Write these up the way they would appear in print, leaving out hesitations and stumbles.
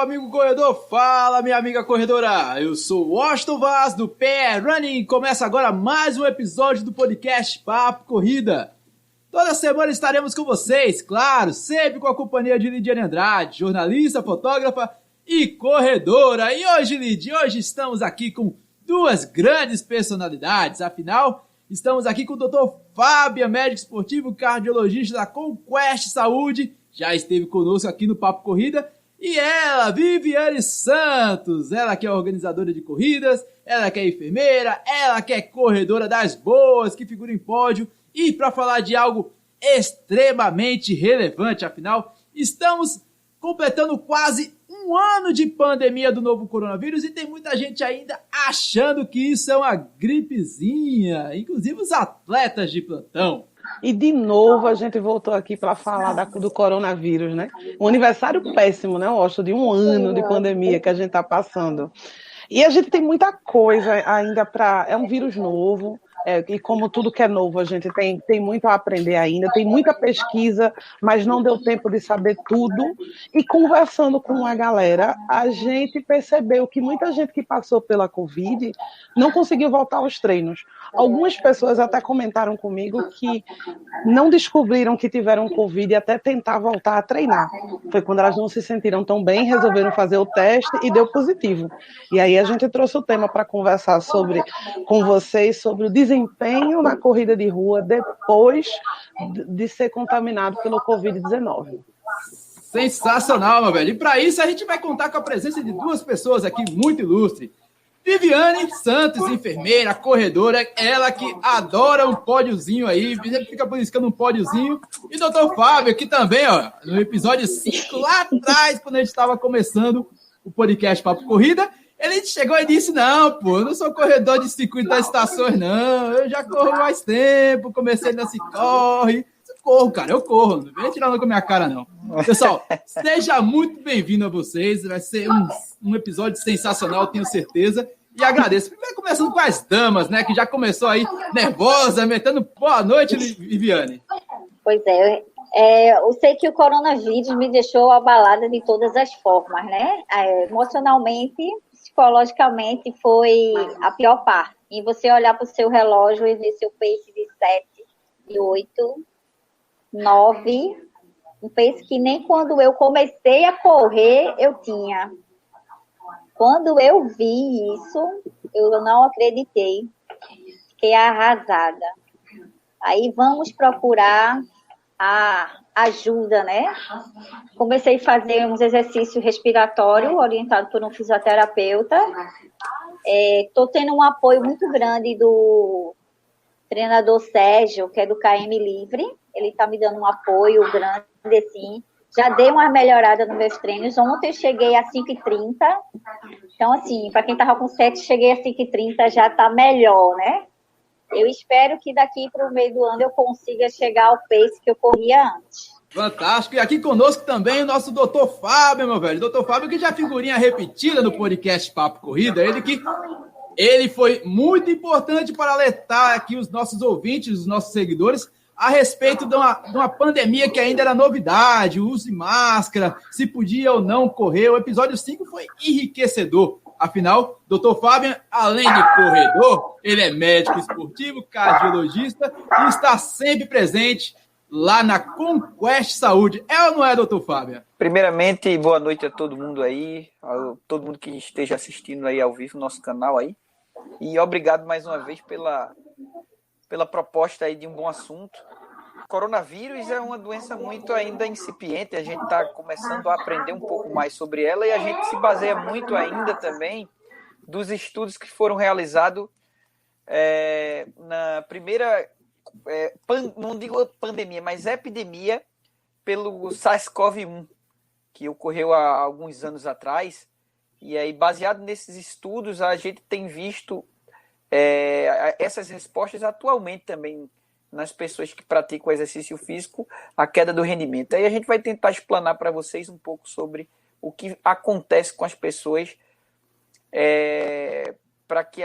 amigo corredor, fala minha amiga corredora, eu sou o Washington Vaz do PE Running, começa agora mais um episódio do podcast Papo Corrida. Toda semana estaremos com vocês, claro, sempre com a companhia de Lidiane Andrade, jornalista, fotógrafa e corredora. E hoje, Lid, hoje estamos aqui com duas grandes personalidades, afinal, estamos aqui com o Dr. Fábio, médico esportivo cardiologista da Conquest Saúde, já esteve conosco aqui no Papo Corrida. E ela, Viviane Santos, ela que é organizadora de corridas, ela que é enfermeira, ela que é corredora das boas, que figura em pódio. E para falar de algo extremamente relevante, afinal, estamos completando quase um ano de pandemia do novo coronavírus e tem muita gente ainda achando que isso é uma gripezinha, inclusive os atletas de plantão. E de novo a gente voltou aqui para falar do coronavírus, né? Um aniversário péssimo, né, Washington, de um ano de pandemia que a gente está passando. E a gente tem muita coisa ainda para... É um vírus novo, e como tudo que é novo, a gente tem muito a aprender ainda, tem muita pesquisa, mas não deu tempo de saber tudo. E conversando com a galera, a gente percebeu que muita gente que passou pela Covid não conseguiu voltar aos treinos. Algumas pessoas até comentaram comigo que não descobriram que tiveram Covid e até tentar voltar a treinar. Foi quando elas não se sentiram tão bem, resolveram fazer o teste e deu positivo. E aí a gente trouxe o tema para conversar com vocês sobre o desempenho na corrida de rua depois de ser contaminado pelo Covid-19. Sensacional, meu velho. E para isso a gente vai contar com a presença de duas pessoas aqui muito ilustres. Viviane Santos, enfermeira, corredora, ela que adora um pódiozinho aí, fica buscando um pódiozinho. E Dr. Fábio, que também, ó, no episódio 5, lá atrás, quando a gente estava começando o podcast Papo Corrida, ele chegou e disse, não, pô, eu não sou corredor de circuito das estações, não, eu já corro mais tempo, comecei nesse corre. Eu corro, cara, eu corro, não vem tirar com a minha cara, não. Pessoal, seja muito bem-vindo a vocês, vai ser um episódio sensacional, tenho certeza, e agradeço. Primeiro começando com as damas, né, que já começou aí nervosa, metendo boa noite, Viviane. Pois é, eu sei que o coronavírus me deixou abalada de todas as formas, né, emocionalmente, psicologicamente foi a pior parte. E você olhar para o seu relógio e ver seu pace de 7, de 8, 9, um pace que nem quando eu comecei a correr eu tinha. Quando eu vi isso, eu não acreditei. Fiquei arrasada. Aí vamos procurar a ajuda, né? Comecei a fazer uns exercícios respiratórios orientado por um fisioterapeuta. Estou tendo um apoio muito grande do treinador Sérgio, que é do KM Livre. Ele está me dando um apoio grande, assim. Já dei uma melhorada nos meus treinos. Ontem eu cheguei a 5h30. Então, assim, para quem estava com 7, cheguei a 5h30, já está melhor, né? Eu espero que daqui para o meio do ano eu consiga chegar ao pace que eu corria antes. Fantástico. E aqui conosco também o nosso Dr. Fábio, meu velho. Dr. Fábio, que já é figurinha repetida no podcast Papo Corrida. Ele foi muito importante para alertar aqui os nossos ouvintes, os nossos seguidores, a respeito de uma pandemia que ainda era novidade, o uso de máscara, se podia ou não correr. O episódio 5 foi enriquecedor. Afinal, Dr. Fábio, além de corredor, ele é médico esportivo, cardiologista e está sempre presente lá na Conquest Saúde. É ou não é, Dr. Fábio? Primeiramente, boa noite a todo mundo aí, a todo mundo que esteja assistindo aí ao vivo no nosso canal aí. E obrigado mais uma vez pela proposta aí de um bom assunto. Coronavírus é uma doença muito ainda incipiente, a gente está começando a aprender um pouco mais sobre ela e a gente se baseia muito ainda também dos estudos que foram realizados na primeira, não digo pandemia, mas epidemia pelo SARS-CoV-1, que ocorreu há alguns anos atrás. E aí, baseado nesses estudos, a gente tem visto essas respostas atualmente também nas pessoas que praticam exercício físico, a queda do rendimento. Aí a gente vai tentar explanar para vocês um pouco sobre o que acontece com as pessoas para que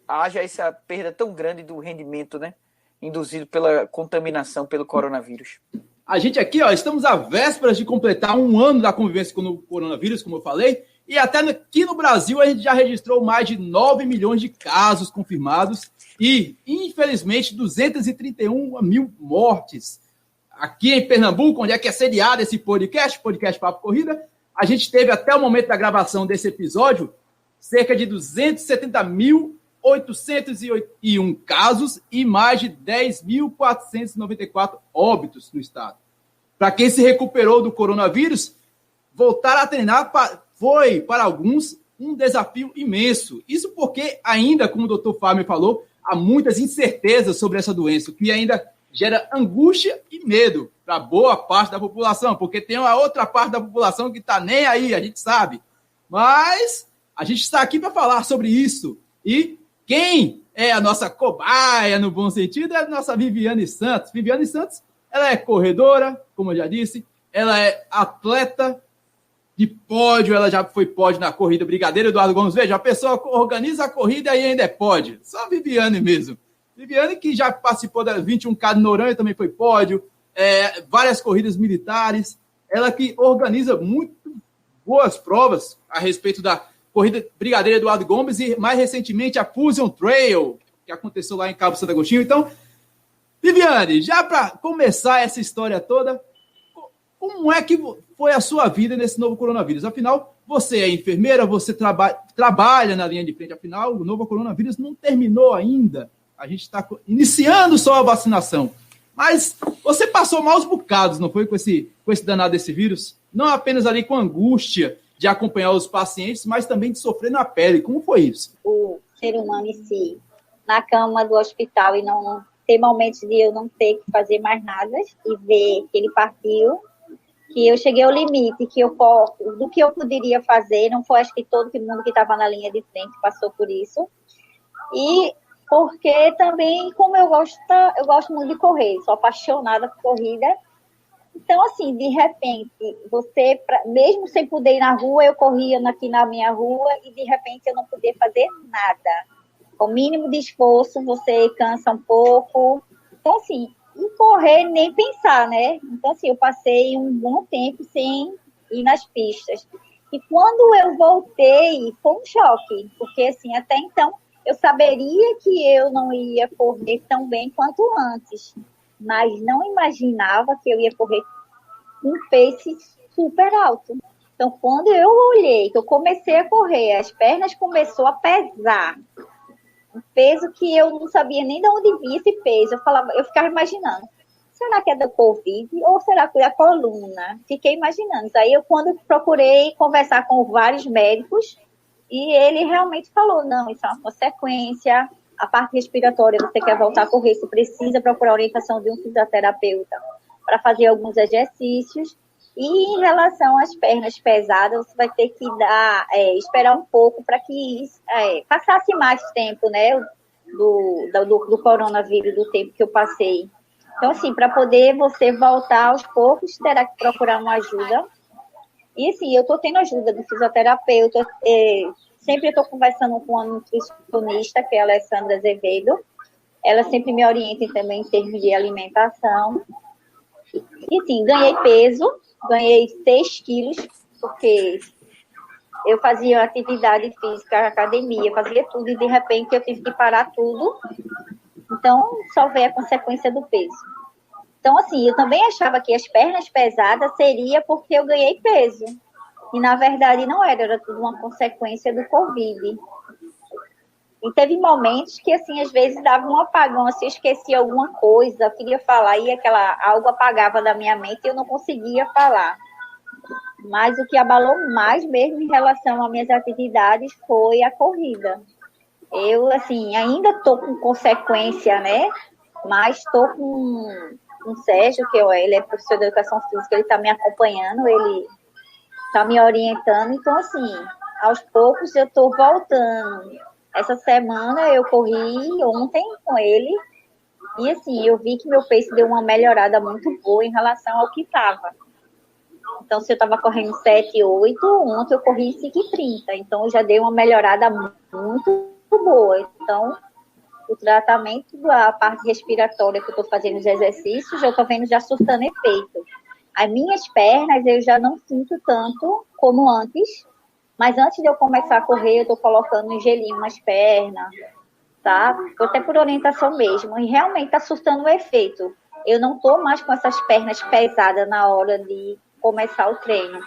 haja essa perda tão grande do rendimento, né, induzido pela contaminação pelo coronavírus. A gente aqui, ó, estamos à vésperas de completar um ano da convivência com o coronavírus, como eu falei, e até aqui no Brasil a gente já registrou mais de 9 milhões de casos confirmados e, infelizmente, 231 mil mortes. Aqui em Pernambuco, onde é que é sediado esse podcast Papo Corrida, a gente teve até o momento da gravação desse episódio cerca de 270.801 casos e mais de 10.494 óbitos no estado. Para quem se recuperou do coronavírus, voltar a treinar foi, para alguns, um desafio imenso. Isso porque ainda, como o Dr. Fábio falou, há muitas incertezas sobre essa doença, o que ainda gera angústia e medo para boa parte da população, porque tem uma outra parte da população que está nem aí, a gente sabe. Mas a gente está aqui para falar sobre isso. E quem é a nossa cobaia, no bom sentido, é a nossa Viviane Santos. Viviane Santos, ela é corredora, como eu já disse, ela é atleta de pódio, ela já foi pódio na corrida Brigadeiro Eduardo Gomes. Veja, a pessoa organiza a corrida e ainda é pódio. Só a Viviane mesmo. Viviane, que já participou da 21K de Noronha, também foi pódio, várias corridas militares. Ela que organiza muito boas provas a respeito da corrida Brigadeiro Eduardo Gomes e, mais recentemente, a Fusion Trail, que aconteceu lá em Cabo Santo Agostinho. Então, Viviane, já para começar essa história toda, como é que foi a sua vida nesse novo coronavírus? Afinal, você é enfermeira, você trabalha na linha de frente. Afinal, o novo coronavírus não terminou ainda. A gente está iniciando só a vacinação. Mas você passou maus bocados, não foi, com esse danado desse vírus? Não apenas ali com angústia de acompanhar os pacientes, mas também de sofrer na pele. Como foi isso? O ser humano em si, na cama do hospital, e não ter momentos de eu não ter que fazer mais nada e ver que ele partiu, que eu cheguei ao limite do que eu poderia fazer. Não foi, acho que todo mundo que estava na linha de frente passou por isso. E porque também, como eu gosto muito de correr, sou apaixonada por corrida. Então, assim, de repente, você, mesmo sem poder ir na rua, eu corria aqui na minha rua e, de repente, eu não podia fazer nada. Com o mínimo de esforço, você cansa um pouco. Então, assim, e correr nem pensar, né? Então, assim, eu passei um bom tempo sem ir nas pistas. E quando eu voltei, foi um choque, porque, assim, até então, eu saberia que eu não ia correr tão bem quanto antes, mas não imaginava que eu ia correr com um pace super alto. Então, quando eu olhei, que eu comecei a correr, as pernas começou a pesar. Um peso que eu não sabia nem de onde vinha esse peso. Eu ficava imaginando, será que é da Covid ou será que é da coluna? Fiquei imaginando. Aí quando procurei conversar com vários médicos, e ele realmente falou, não, isso é uma consequência, a parte respiratória, você quer voltar a correr, você precisa procurar a orientação de um fisioterapeuta para fazer alguns exercícios. E em relação às pernas pesadas, você vai ter que esperar um pouco para que passasse mais tempo, né, do coronavírus, do tempo que eu passei. Então, assim, para poder você voltar aos poucos, terá que procurar uma ajuda. E, assim, eu estou tendo ajuda do fisioterapeuta, sempre estou conversando com a nutricionista, que é a Alessandra Azevedo. Ela sempre me orienta também em termos de alimentação. E, assim, ganhei 6 quilos, porque eu fazia atividade física, academia, fazia tudo, e de repente eu tive que parar tudo. Então, só veio a consequência do peso. Então, assim, eu também achava que as pernas pesadas seria porque eu ganhei peso. E, na verdade, não era tudo uma consequência do Covid. E teve momentos que, assim, às vezes dava um apagão, assim, eu esquecia alguma coisa, eu queria falar, e algo apagava da minha mente e eu não conseguia falar. Mas o que abalou mais mesmo em relação às minhas atividades foi a corrida. Eu, assim, ainda estou com consequência, né? Mas estou com o Sérgio, ele é professor de educação física, ele está me acompanhando, ele está me orientando. Então, assim, aos poucos eu estou voltando. Essa semana eu corri ontem com ele e, assim, eu vi que meu pace deu uma melhorada muito boa em relação ao que estava. Então, se eu estava correndo 7,8, ontem eu corri 5,30. Então, eu já dei uma melhorada muito boa. Então, o tratamento da parte respiratória que eu estou fazendo os exercícios, eu estou vendo já surtando efeito. As minhas pernas eu já não sinto tanto como antes, mas antes de eu começar a correr, eu estou colocando um gelinho nas pernas, tá? Até por orientação mesmo, e realmente está surtando o efeito. Eu não estou mais com essas pernas pesadas na hora de começar o treino.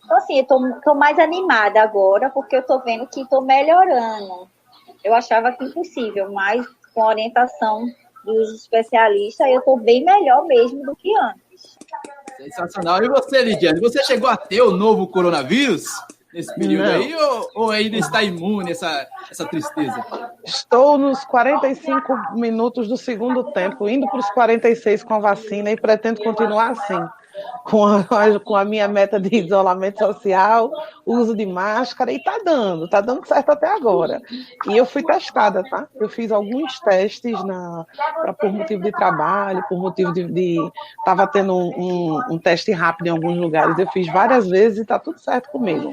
Então, assim, eu tô mais animada agora, porque eu tô vendo que tô melhorando. Eu achava que impossível, mas com a orientação dos especialistas, eu tô bem melhor mesmo do que antes. Sensacional. E você, Lidiane, você chegou a ter o novo coronavírus nesse período Não. aí ou ainda está imune essa tristeza? Estou nos 45 minutos do segundo tempo, indo para os 46 com a vacina e pretendo continuar assim, com a minha meta de isolamento social, uso de máscara, e tá dando certo até agora. E eu fui testada, tá? Eu fiz alguns testes por motivo de trabalho, por motivo estava tendo um teste rápido em alguns lugares, eu fiz várias vezes e tá tudo certo comigo.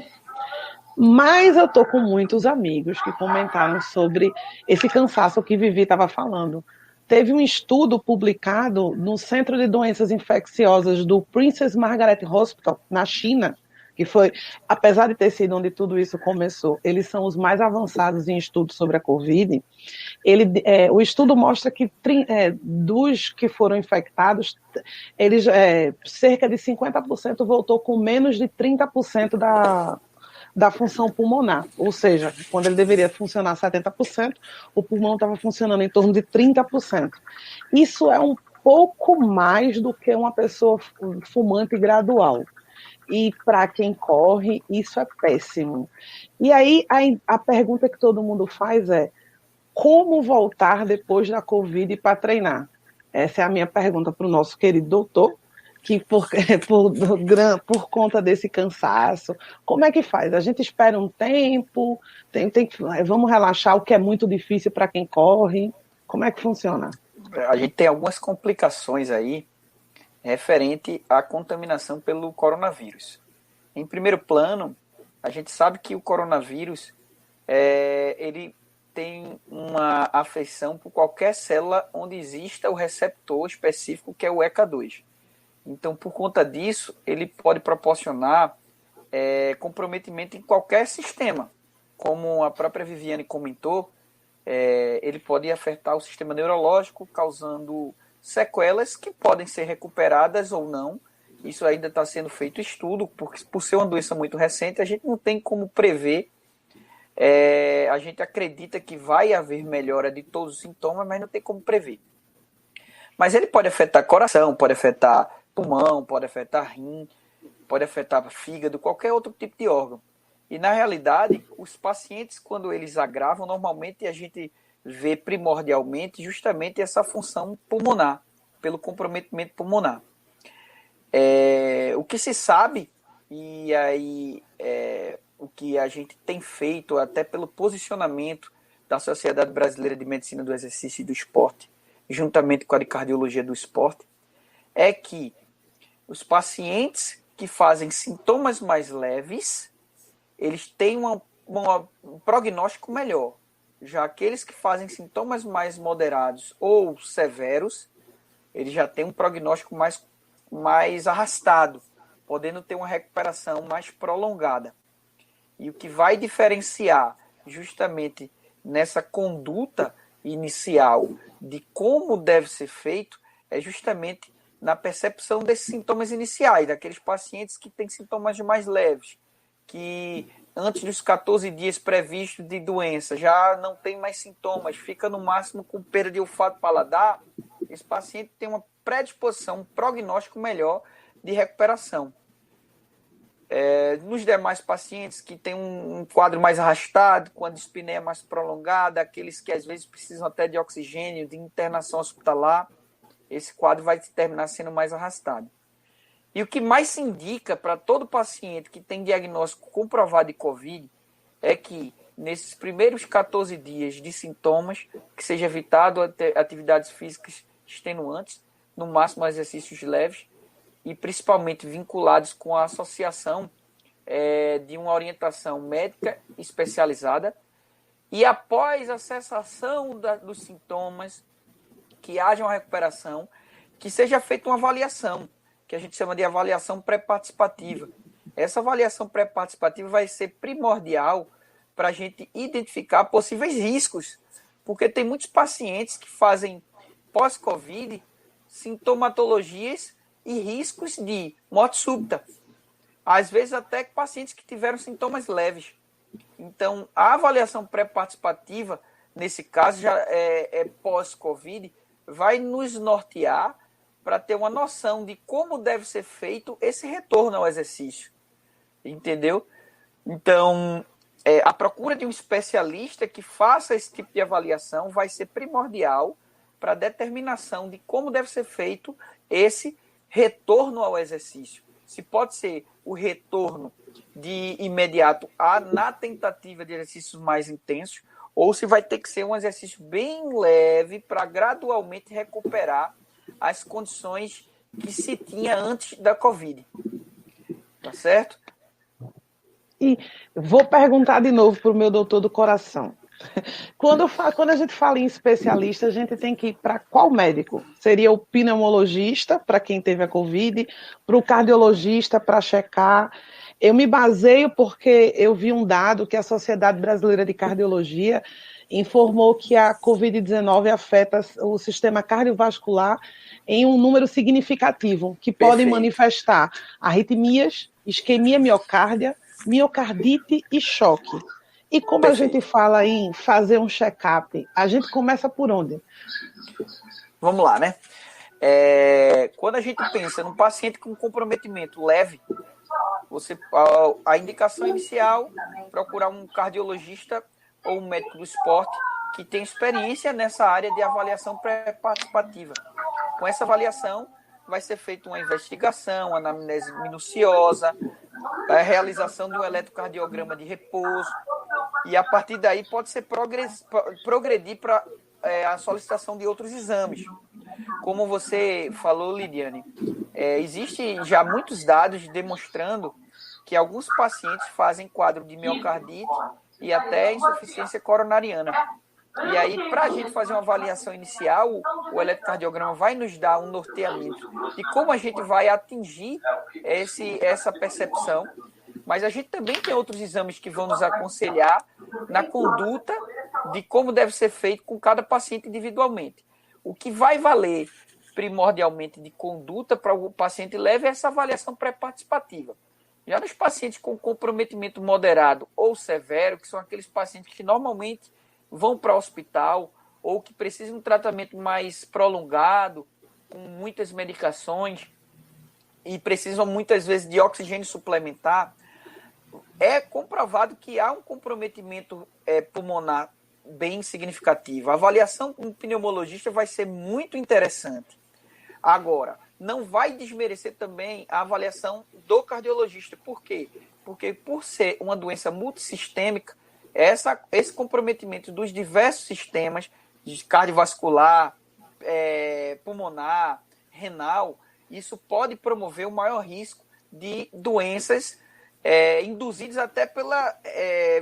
Mas eu tô com muitos amigos que comentaram sobre esse cansaço que Vivi estava falando. Teve um estudo publicado no Centro de Doenças Infecciosas do Princess Margaret Hospital, na China, que foi, apesar de ter sido onde tudo isso começou, eles são os mais avançados em estudos sobre a Covid. O estudo mostra que dos que foram infectados, cerca de 50% voltou com menos de 30% da função pulmonar, ou seja, quando ele deveria funcionar 70%, o pulmão estava funcionando em torno de 30%. Isso é um pouco mais do que uma pessoa fumante gradual. E para quem corre, isso é péssimo. E aí a pergunta que todo mundo faz é: como voltar depois da Covid para treinar? Essa é a minha pergunta para o nosso querido doutor, que por conta desse cansaço, como é que faz? A gente espera um tempo, vamos relaxar, o que é muito difícil para quem corre, como é que funciona? A gente tem algumas complicações aí referente à contaminação pelo coronavírus. Em primeiro plano, a gente sabe que o coronavírus ele tem uma afecção por qualquer célula onde exista o receptor específico, que é o ECA2. Então, por conta disso, ele pode proporcionar comprometimento em qualquer sistema. Como a própria Viviane comentou, ele pode afetar o sistema neurológico, causando sequelas que podem ser recuperadas ou não. Isso ainda está sendo feito estudo, porque por ser uma doença muito recente, a gente não tem como prever. A gente acredita que vai haver melhora de todos os sintomas, mas não tem como prever. Mas ele pode afetar coração, pode afetar pulmão, pode afetar rim, pode afetar fígado, qualquer outro tipo de órgão. E, na realidade, os pacientes, quando eles agravam, normalmente a gente vê primordialmente justamente essa função pulmonar, pelo comprometimento pulmonar. O que se sabe, e aí o que a gente tem feito, até pelo posicionamento da Sociedade Brasileira de Medicina do Exercício e do Esporte, juntamente com a de Cardiologia do Esporte, é que os pacientes que fazem sintomas mais leves, eles têm um prognóstico melhor. Já aqueles que fazem sintomas mais moderados ou severos, eles já têm um prognóstico mais arrastado, podendo ter uma recuperação mais prolongada. E o que vai diferenciar justamente nessa conduta inicial de como deve ser feito é justamente na percepção desses sintomas iniciais, daqueles pacientes que têm sintomas mais leves, que antes dos 14 dias previstos de doença já não tem mais sintomas, fica no máximo com perda de olfato e paladar. Esse paciente tem uma predisposição, um prognóstico melhor de recuperação. Nos demais pacientes que têm um quadro mais arrastado, com a dispneia mais prolongada, aqueles que às vezes precisam até de oxigênio, de internação hospitalar, esse quadro vai terminar sendo mais arrastado. E o que mais se indica para todo paciente que tem diagnóstico comprovado de Covid é que nesses primeiros 14 dias de sintomas, que seja evitado atividades físicas extenuantes, no máximo exercícios leves, e principalmente vinculados com a associação de uma orientação médica especializada e após a cessação dos sintomas, que haja uma recuperação, que seja feita uma avaliação, que a gente chama de avaliação pré-participativa. Essa avaliação pré-participativa vai ser primordial para a gente identificar possíveis riscos, porque tem muitos pacientes que fazem pós-Covid sintomatologias e riscos de morte súbita. Às vezes até pacientes que tiveram sintomas leves. Então, a avaliação pré-participativa, nesse caso, já é pós-Covid, vai nos nortear para ter uma noção de como deve ser feito esse retorno ao exercício. Entendeu? Então, a procura de um especialista que faça esse tipo de avaliação vai ser primordial para a determinação de como deve ser feito esse retorno ao exercício. Se pode ser o retorno de imediato na tentativa de exercícios mais intensos, ou se vai ter que ser um exercício bem leve para gradualmente recuperar as condições que se tinha antes da Covid. Tá certo? E vou perguntar de novo para o meu doutor do coração. Quando a gente fala em especialista, a gente tem que ir para qual médico? Seria o pneumologista, para quem teve a Covid, para o cardiologista, para checar. Eu me baseio porque eu vi um dado que a Sociedade Brasileira de Cardiologia informou que a Covid-19 afeta o sistema cardiovascular em um número significativo, que podem manifestar arritmias, isquemia miocárdia, miocardite e choque. E como a gente fala em fazer um check-up, a gente começa por onde? Vamos lá, né? Quando a gente pensa num paciente com comprometimento leve, a indicação inicial, procurar um cardiologista ou um médico do esporte que tem experiência nessa área de avaliação pré-participativa. Com essa avaliação, vai ser feita uma investigação, uma anamnese minuciosa, a realização de um eletrocardiograma de repouso, e a partir daí pode ser progredir para a solicitação de outros exames. Como você falou, Lidiane, existe já muitos dados demonstrando que alguns pacientes fazem quadro de miocardite e até insuficiência coronariana. E aí, para a gente fazer uma avaliação inicial, o eletrocardiograma vai nos dar um norteamento de como a gente vai atingir essa percepção. Mas a gente também tem outros exames que vão nos aconselhar na conduta de como deve ser feito com cada paciente individualmente. O que vai valer primordialmente de conduta para o paciente leve é essa avaliação pré-participativa. Já nos pacientes com comprometimento moderado ou severo, que são aqueles pacientes que normalmente vão para o hospital ou que precisam de um tratamento mais prolongado, com muitas medicações e precisam muitas vezes de oxigênio suplementar, é comprovado que há um comprometimento pulmonar bem significativo. A avaliação com o pneumologista vai ser muito interessante. Agora, não vai desmerecer também a avaliação do cardiologista. Por quê? Porque por ser uma doença multissistêmica, esse comprometimento dos diversos sistemas, de cardiovascular, pulmonar, renal, isso pode promover o maior risco de doenças induzidas até pela,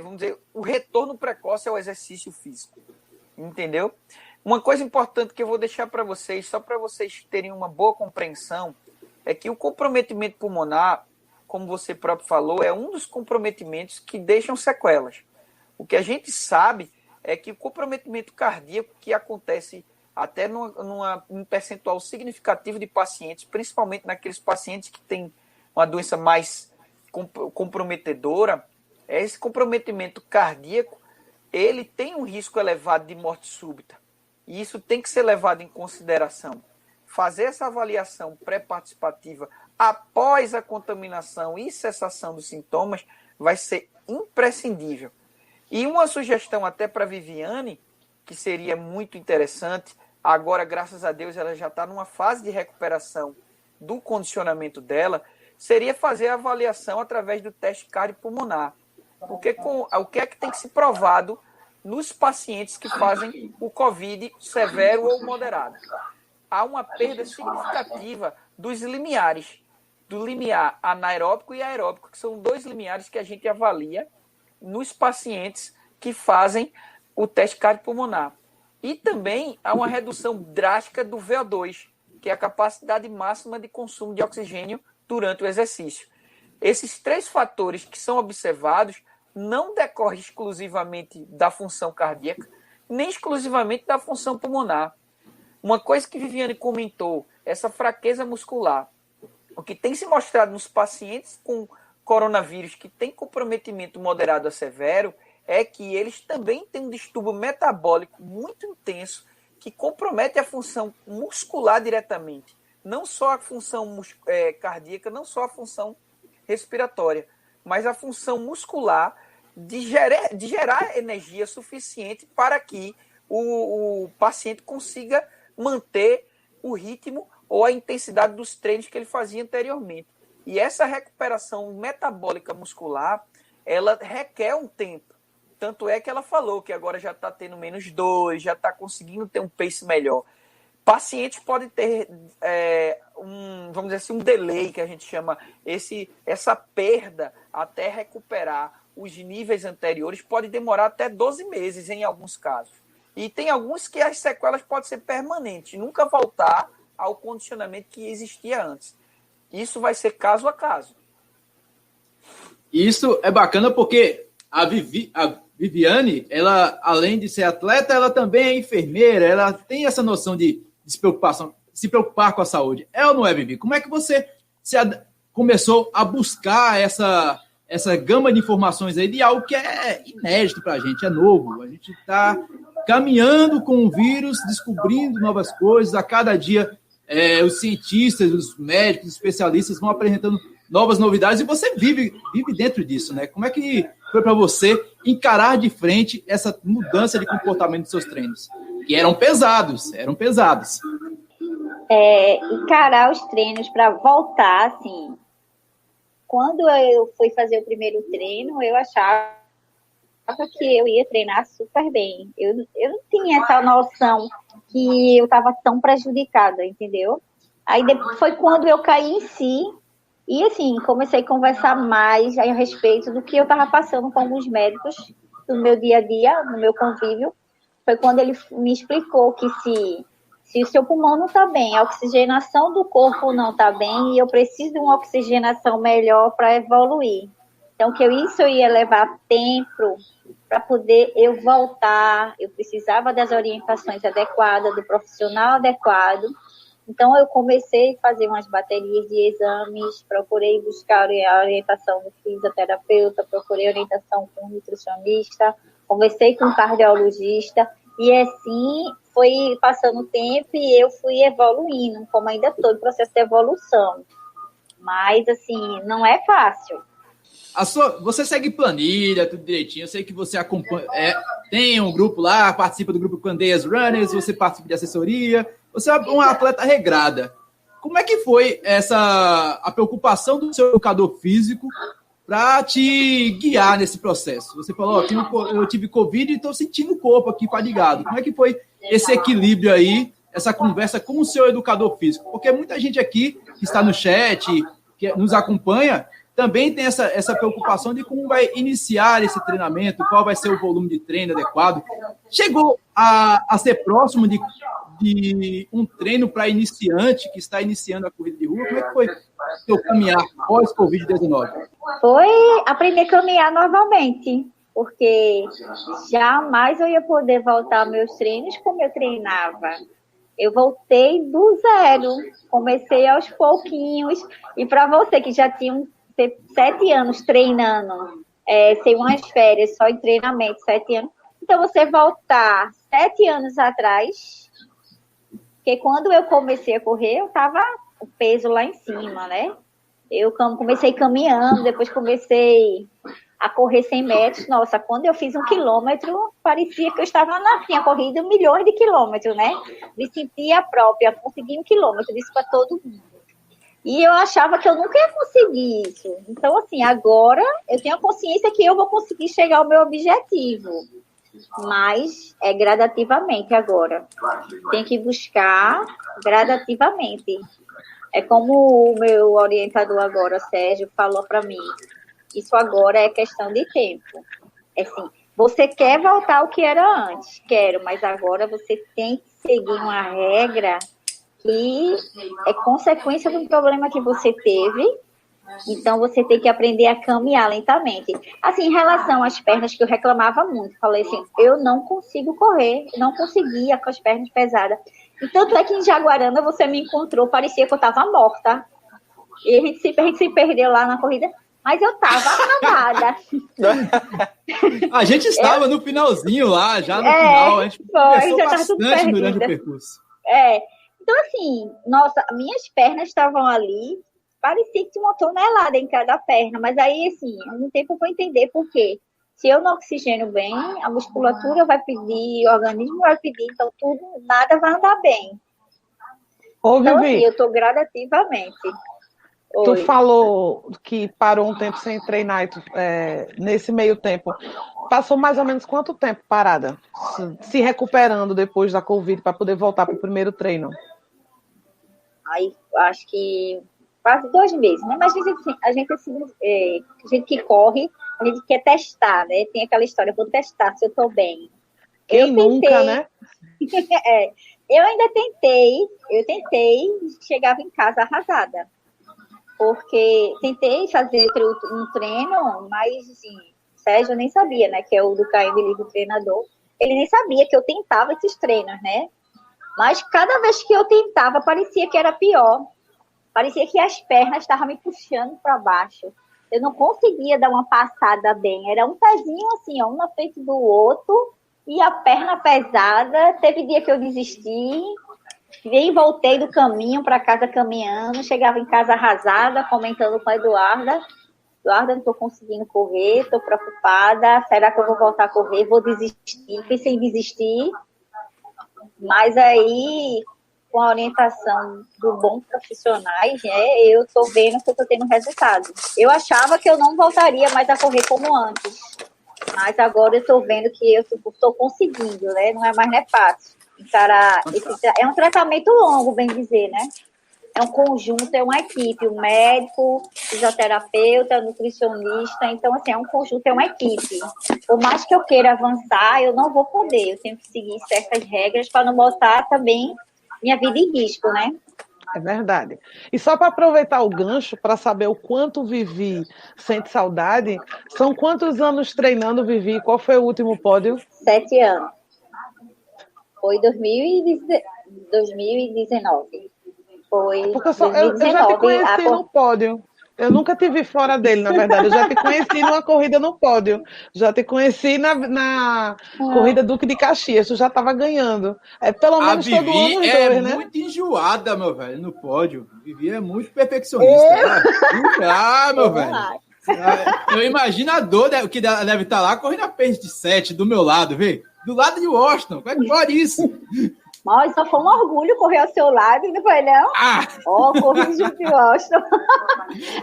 vamos dizer, o retorno precoce ao exercício físico. Entendeu? Uma coisa importante que eu vou deixar para vocês, só para vocês terem uma boa compreensão, é que o comprometimento pulmonar, como você próprio falou, é um dos comprometimentos que deixam sequelas. O que a gente sabe é que o comprometimento cardíaco, que acontece até num percentual significativo de pacientes, principalmente naqueles pacientes que têm uma doença mais comprometedora, esse comprometimento cardíaco, ele tem um risco elevado de morte súbita. E isso tem que ser levado em consideração. Fazer essa avaliação pré-participativa após a contaminação e cessação dos sintomas vai ser imprescindível. E uma sugestão até para a Viviane, que seria muito interessante, agora, graças a Deus, ela já está numa fase de recuperação do condicionamento dela, seria fazer a avaliação através do teste cardiopulmonar. Porque o que é que tem que ser provado nos pacientes que fazem o COVID severo ou moderado? Há uma perda significativa dos limiares, do limiar anaeróbico e aeróbico, que são dois limiares que a gente avalia nos pacientes que fazem o teste cardiopulmonar. E também há uma redução drástica do VO2, que é a capacidade máxima de consumo de oxigênio durante o exercício. Esses 3 fatores que são observados não decorrem exclusivamente da função cardíaca, nem exclusivamente da função pulmonar. Uma coisa que Viviane comentou, essa fraqueza muscular, o que tem se mostrado nos pacientes com coronavírus que tem comprometimento moderado a severo, é que eles também têm um distúrbio metabólico muito intenso que compromete a função muscular diretamente. Não só a função cardíaca, não só a função respiratória, mas a função muscular de gerar energia suficiente para que o paciente consiga manter o ritmo ou a intensidade dos treinos que ele fazia anteriormente. E essa recuperação metabólica muscular, ela requer um tempo. Tanto é que ela falou que agora já está tendo -2, já está conseguindo ter um pace melhor. Pacientes podem ter vamos dizer assim, um delay, que a gente chama, essa perda até recuperar os níveis anteriores, pode demorar até 12 meses em alguns casos. E tem alguns que as sequelas podem ser permanentes, nunca voltar ao condicionamento que existia antes. Isso vai ser caso a caso. Isso é bacana porque a Viviane, ela, além de ser atleta, ela também é enfermeira, ela tem essa noção de se preocupar com a saúde. É ou não é, Vivi? Como é que você começou a buscar essa gama de informações aí de algo que é inédito para a gente, é novo? A gente está caminhando com o vírus, descobrindo novas coisas. A cada dia, os cientistas, os médicos, os especialistas vão apresentando novas novidades e você vive dentro disso, né? Como é que foi para você encarar de frente essa mudança de comportamento dos seus treinos? Que eram pesados. Encarar os treinos para voltar, assim. Quando eu fui fazer o primeiro treino, eu achava que eu ia treinar super bem. Eu não tinha essa noção que eu estava tão prejudicada, entendeu? Aí depois foi quando eu caí em si e, assim, comecei a conversar mais a respeito do que eu estava passando com alguns médicos do meu dia a dia, no meu convívio. Foi quando ele me explicou que se o seu pulmão não está bem, a oxigenação do corpo não está bem e eu preciso de uma oxigenação melhor para evoluir. Então, isso eu ia levar tempo para poder eu voltar. Eu precisava das orientações adequadas, do profissional adequado. Então, eu comecei a fazer umas baterias de exames, procurei buscar a orientação do fisioterapeuta, procurei orientação com o nutricionista, conversei com o cardiologista, e assim foi passando o tempo e eu fui evoluindo, como ainda estou em processo de evolução. Mas, assim, não é fácil. Você segue planilha, tudo direitinho. Eu sei que você acompanha, tem um grupo lá, participa do grupo Candeias Runners, você participa de assessoria. Você é uma atleta regrada. Como é que foi a preocupação do seu educador físico para te guiar nesse processo? Você falou, eu tive Covid e estou sentindo o corpo aqui fadigado. Como é que foi esse equilíbrio aí, essa conversa com o seu educador físico? Porque muita gente aqui que está no chat, que nos acompanha, também tem essa preocupação de como vai iniciar esse treinamento, qual vai ser o volume de treino adequado. Chegou a ser próximo de um treino para iniciante que está iniciando a corrida de rua? Como é que foi o seu caminhar pós-Covid-19? Foi aprender a caminhar novamente, porque jamais eu ia poder voltar aos meus treinos como eu treinava. Eu voltei do zero, comecei aos pouquinhos, e para você que já tinha 7 anos treinando, sem umas férias, só em treinamento, 7 anos, então você voltar 7 anos atrás, porque quando eu comecei a correr, eu tava o peso lá em cima, né? Eu comecei caminhando, depois comecei a correr 100 metros. Nossa, quando eu fiz 1 quilômetro, parecia que eu tinha corrido milhões de quilômetros, né? Me sentia própria, consegui 1 quilômetro, disse para todo mundo. E eu achava que eu nunca ia conseguir isso. Então, assim, agora eu tenho a consciência que eu vou conseguir chegar ao meu objetivo. Mas é gradativamente agora. Tem que buscar gradativamente. É como o meu orientador agora, Sérgio, falou para mim. Isso agora é questão de tempo. É assim, Você quer voltar ao que era antes? Quero, mas agora você tem que seguir uma regra que é consequência de um problema que você teve. Então, você tem que aprender a caminhar lentamente. Assim, em relação às pernas, que eu reclamava muito. Falei assim, eu não consigo correr, não conseguia com as pernas pesadas. E tanto é que em Jaguarana você me encontrou, parecia que eu estava morta. E a gente se perdeu lá na corrida, mas eu estava arrasada. A gente estava no finalzinho lá, já no final. A gente conversou bastante durante o percurso. Então, assim, nossa, minhas pernas estavam ali, parecia que tinha uma tonelada em cada perna, mas aí, assim, um tempo eu vou entender por quê. Se eu não oxigeno bem, a musculatura vai pedir, o organismo vai pedir, então tudo, nada vai andar bem. Então, assim, eu estou gradativamente. Tu falou que parou um tempo sem treinar, e nesse meio tempo, passou mais ou menos quanto tempo parada? Se recuperando depois da Covid para poder voltar para o primeiro treino? Aí, acho que quase 2 meses, né? Mas a gente que corre, a gente quer testar, né? Tem aquela história, vou testar se eu tô bem. Quem nunca, né? Eu ainda tentei, chegava em casa arrasada. Porque tentei fazer um treino, mas, assim, Sérgio nem sabia, né? Que é o do Caio Livre, o treinador. Ele nem sabia que eu tentava esses treinos, né? Mas cada vez que eu tentava, parecia que era pior. Parecia que as pernas estavam me puxando para baixo. Eu não conseguia dar uma passada bem. Era um pezinho assim, um na frente do outro, e a perna pesada. Teve dia que eu desisti, e voltei do caminho para casa caminhando. Chegava em casa arrasada, comentando com a Eduarda. Eduarda, não estou conseguindo correr, estou preocupada. Será que eu vou voltar a correr? Vou desistir. Pensei em desistir. Mas aí, com a orientação do bom profissionais, né, eu estou vendo que eu estou tendo resultado. Eu achava que eu não voltaria mais a correr como antes, mas agora eu estou vendo que eu estou conseguindo, né? Não é fácil. Encarar é um tratamento longo, bem dizer, né? É um conjunto, é uma equipe, um médico, fisioterapeuta, nutricionista. Então, assim, é um conjunto, é uma equipe. Por mais que eu queira avançar, eu não vou poder. Eu tenho que seguir certas regras para não botar também minha vida em risco, né? É verdade. E só para aproveitar o gancho, para saber o quanto Vivi sente saudade, são quantos anos treinando, Vivi? Qual foi o último pódio? 7 anos. Foi 2019. Foi porque eu já te conheci no pódio. Eu nunca te vi fora dele, na verdade. Eu já te conheci numa corrida no pódio. Já te conheci na corrida Duque de Caxias. Tu já estava ganhando. Pelo menos todo ano os dois, né? É muito enjoada, meu velho, no pódio. Vivi é muito perfeccionista. Meu velho. Eu imagino a dor que deve estar lá correndo a pace de 7 do meu lado, vê? Do lado de Washington. Como é que pode isso? Mas só foi um orgulho correr ao seu lado, não foi, não? Corri junto de Washington.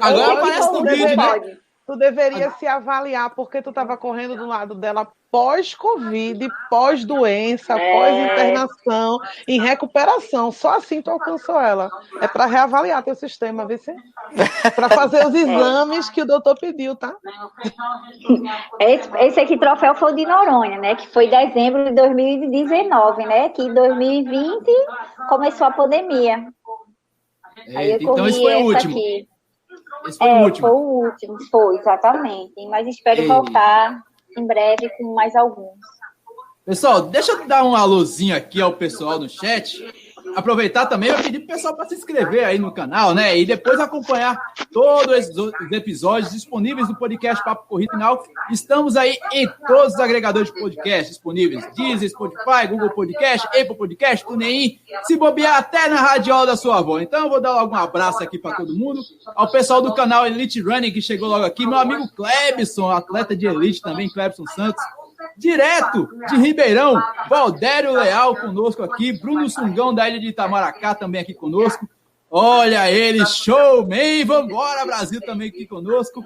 Agora aparece no vídeo, né? Tu deveria se avaliar, porque tu estava correndo do lado dela pós-Covid, pós-doença, pós-internação, em recuperação. Só assim tu alcançou ela. É para reavaliar teu sistema, viu? Para fazer os exames que o doutor pediu, tá? Esse aqui, troféu, foi o de Noronha, né? Que foi em dezembro de 2019, né? Que em 2020 começou a pandemia. Aí eu então corri esse foi o último. Aqui. Esse foi o último. Foi o último, foi, exatamente. Mas espero voltar em breve com mais alguns. Pessoal, deixa eu dar um alôzinho aqui ao pessoal no chat. Aproveitar também, eu pedi pro pessoal para se inscrever aí no canal, né? E depois acompanhar todos os episódios disponíveis no podcast Papo Corrida Final. Estamos aí em todos os agregadores de podcast disponíveis: Deezer, Spotify, Google Podcast, Apple Podcast, TuneIn, se bobear até na radiola da sua avó. Então eu vou dar logo um abraço aqui para todo mundo. Ao pessoal do canal Elite Running que chegou logo aqui, meu amigo Clebson, atleta de elite também, Clebson Santos. Direto de Ribeirão, Valdério Leal conosco aqui, Bruno Sungão da Ilha de Itamaracá também aqui conosco. Olha ele, showman, vambora Brasil também aqui conosco.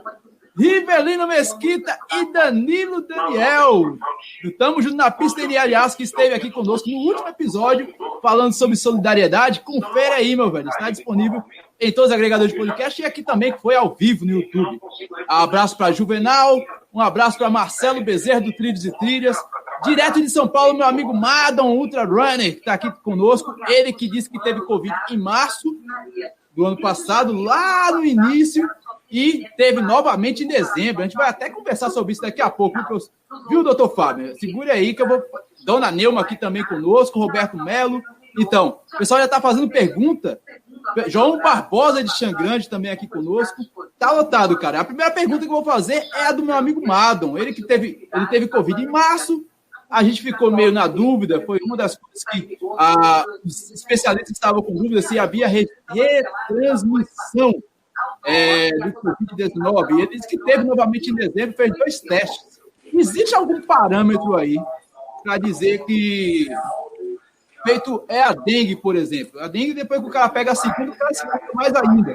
Rivelino Mesquita e Danilo Daniel. Estamos junto na pista de Aliás, que esteve aqui conosco no último episódio, falando sobre solidariedade. Confere aí, meu velho. Está disponível em todos os agregadores de podcast e aqui também, que foi ao vivo no YouTube. Um abraço para Juvenal, um abraço para Marcelo Bezerra, do Trilhos e Trilhas. Direto de São Paulo, meu amigo Madon, Ultra Runner, que está aqui conosco. Ele que disse que teve Covid em março do ano passado, lá no início, e teve novamente em dezembro. A gente vai até conversar sobre isso daqui a pouco, viu, doutor Fábio? Segure aí que eu vou... Dona Neuma aqui também conosco, Roberto Melo. Então, o pessoal já está fazendo pergunta. João Barbosa de Xangrande também aqui conosco. Tá lotado, cara. A primeira pergunta que eu vou fazer é a do meu amigo Madon. Ele teve Covid em março. A gente ficou meio na dúvida. Foi uma das coisas que os especialistas estavam com dúvida se havia retransmissão do Covid-19. Ele disse que teve novamente em dezembro, fez 2 testes. Existe algum parâmetro aí para dizer que feito é a dengue, por exemplo? A dengue, depois que o cara pega a segunda, o cara se mata mais ainda.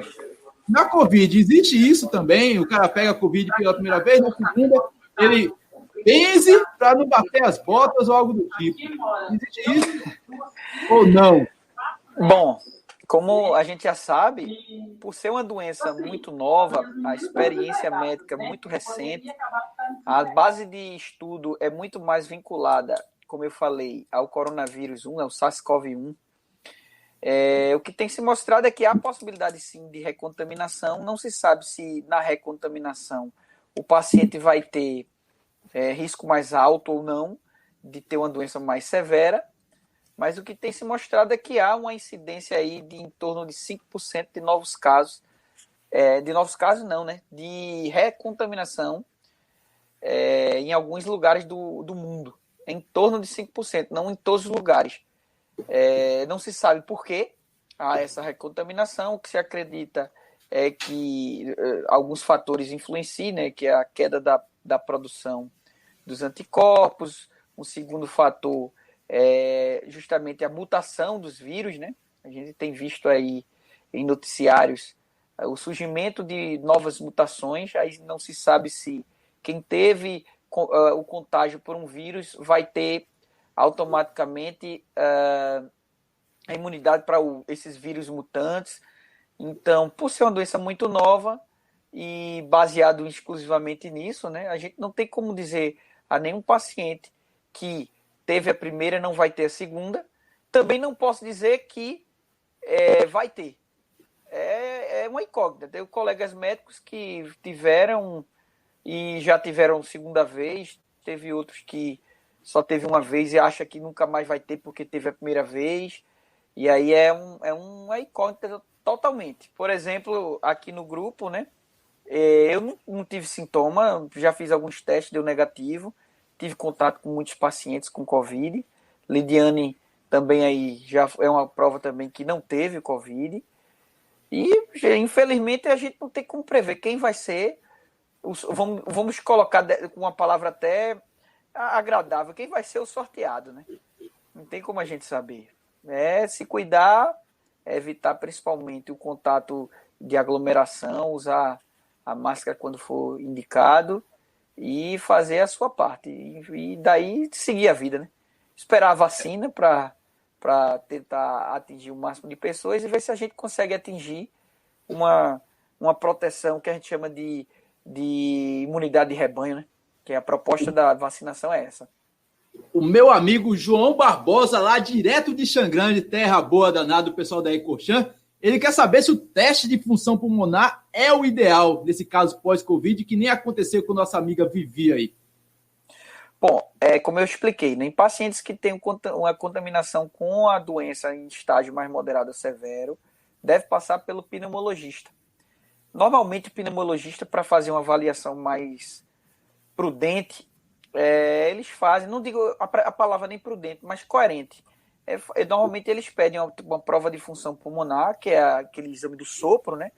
Na Covid, existe isso também? O cara pega a Covid pela primeira vez, na segunda, ele benze para não bater as botas ou algo do tipo. Existe isso ou não? Bom, como a gente já sabe, por ser uma doença muito nova, a experiência médica muito recente, a base de estudo é muito mais vinculada, como eu falei, ao coronavírus 1, ao SARS-CoV-1. O que tem se mostrado é que há possibilidade, sim, de recontaminação. Não se sabe se na recontaminação o paciente vai ter risco mais alto ou não de ter uma doença mais severa, mas o que tem se mostrado é que há uma incidência aí de em torno de 5% de novos casos, de recontaminação em alguns lugares do mundo, em torno de 5%, não em todos os lugares. Não se sabe por que há essa recontaminação. O que se acredita é que alguns fatores influenciam, né, que é a queda da produção dos anticorpos. Um segundo fator é justamente a mutação dos vírus, né? A gente tem visto aí em noticiários o surgimento de novas mutações. Aí não se sabe se quem teve o contágio por um vírus vai ter automaticamente a imunidade para esses vírus mutantes. Então, por ser uma doença muito nova e baseado exclusivamente nisso, né, a gente não tem como dizer a nenhum paciente que teve a primeira não vai ter a segunda. Também não posso dizer que vai ter. É uma incógnita. Tenho colegas médicos que tiveram e já tiveram segunda vez, teve outros que só teve uma vez e acha que nunca mais vai ter porque teve a primeira vez. E aí é uma incógnita totalmente. Por exemplo, aqui no grupo, né? Eu não tive sintoma, já fiz alguns testes, deu negativo. Tive contato com muitos pacientes com Covid. Lidiane também aí já é uma prova também que não teve Covid. E, infelizmente, a gente não tem como prever quem vai ser. Vamos colocar com uma palavra até agradável, quem vai ser o sorteado, né? Não tem como a gente saber. Se cuidar, evitar principalmente o contato de aglomeração, usar a máscara quando for indicado e fazer a sua parte. E daí seguir a vida, né? Esperar a vacina para tentar atingir o máximo de pessoas e ver se a gente consegue atingir uma proteção que a gente chama de imunidade de rebanho, né? Que a proposta da vacinação é essa. O meu amigo João Barbosa, lá direto de Xangrande, terra boa danada, o pessoal da Ecorchan, ele quer saber se o teste de função pulmonar é o ideal nesse caso pós-Covid, que nem aconteceu com nossa amiga Vivi aí. Bom, como eu expliquei, né, em pacientes que têm uma contaminação com a doença em estágio mais moderado ou severo, deve passar pelo pneumologista. Normalmente, o pneumologista, para fazer uma avaliação mais prudente, eles fazem, não digo a palavra nem prudente, mas coerente. Normalmente eles pedem uma prova de função pulmonar, que é aquele exame do sopro, né?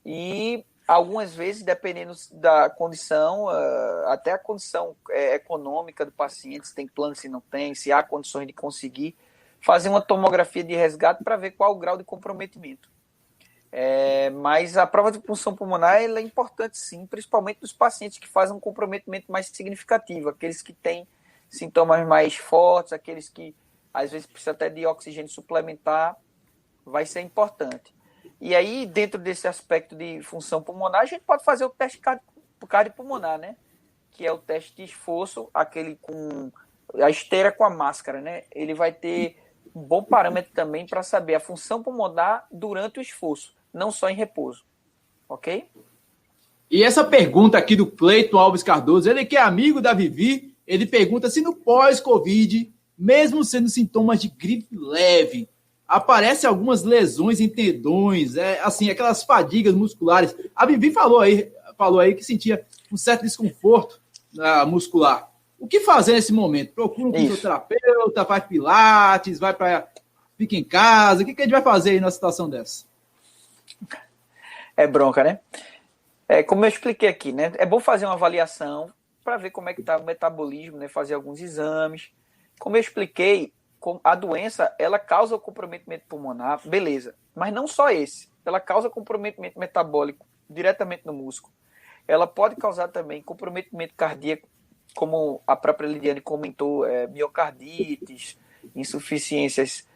E algumas vezes, dependendo da condição, até a condição econômica do paciente, se tem plano, se não tem, se há condições de conseguir, fazer uma tomografia de resgate para ver qual o grau de comprometimento. Mas a prova de punção pulmonar ela é importante sim, principalmente nos pacientes que fazem um comprometimento mais significativo, aqueles que têm sintomas mais fortes, aqueles que às vezes precisam até de oxigênio suplementar, vai ser importante. E aí, dentro desse aspecto de função pulmonar, a gente pode fazer o teste cardiopulmonar, né? Que é o teste de esforço, aquele com a esteira com a máscara, né? Ele vai ter um bom parâmetro também para saber a função pulmonar durante o esforço, não só em repouso. Ok? E essa pergunta aqui do Cleiton Alves Cardoso, ele que é amigo da Vivi, ele pergunta se no pós-Covid, mesmo sendo sintomas de gripe leve, aparecem algumas lesões em tendões, assim, aquelas fadigas musculares. A Vivi falou aí que sentia um certo desconforto muscular. O que fazer nesse momento? Procura um fisioterapeuta, faz pilates, fica em casa. O que a gente vai fazer aí numa situação dessa? É bronca, né? Como eu expliquei aqui, né? É bom fazer uma avaliação para ver como é que está o metabolismo, né? Fazer alguns exames. Como eu expliquei, a doença, ela causa o comprometimento pulmonar, beleza. Mas não só esse. Ela causa comprometimento metabólico diretamente no músculo. Ela pode causar também comprometimento cardíaco, como a própria Lidiane comentou, miocardites, insuficiências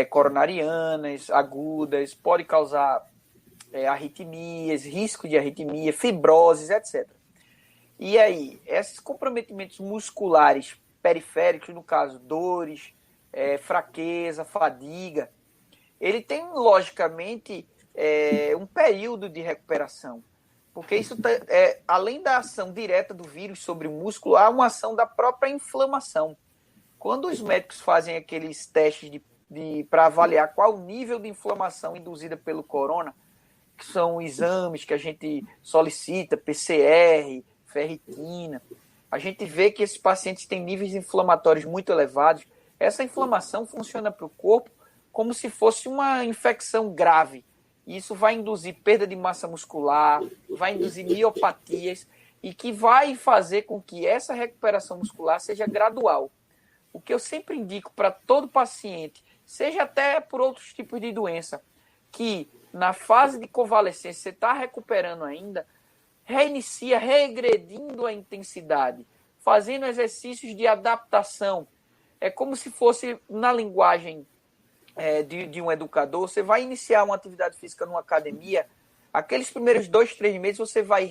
coronarianas, agudas, pode causar arritmias, risco de arritmia, fibroses, etc. E aí, esses comprometimentos musculares periféricos, no caso, dores, fraqueza, fadiga, ele tem, logicamente, um período de recuperação. Porque isso, além da ação direta do vírus sobre o músculo, há uma ação da própria inflamação. Quando os médicos fazem aqueles testes para avaliar qual o nível de inflamação induzida pelo corona, que são exames que a gente solicita, PCR, ferritina, a gente vê que esses pacientes têm níveis inflamatórios muito elevados. Essa inflamação funciona para o corpo como se fosse uma infecção grave. Isso vai induzir perda de massa muscular, vai induzir miopatias e que vai fazer com que essa recuperação muscular seja gradual. O que eu sempre indico para todo paciente, seja até por outros tipos de doença, que na fase de convalescência você está recuperando ainda, reinicia regredindo a intensidade, fazendo exercícios de adaptação. É como se fosse, na linguagem de um educador, você vai iniciar uma atividade física numa academia, aqueles primeiros 2, 3 meses você vai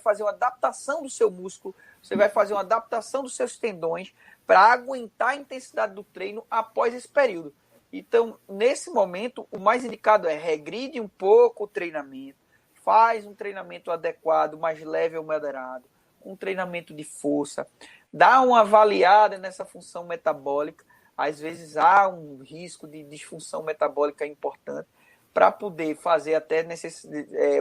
fazer uma adaptação do seu músculo, você vai fazer uma adaptação dos seus tendões para aguentar a intensidade do treino após esse período. Então, nesse momento, o mais indicado é regride um pouco o treinamento, faz um treinamento adequado, mais leve ou moderado, um treinamento de força, dá uma avaliada nessa função metabólica. Às vezes há um risco de disfunção metabólica importante para poder fazer até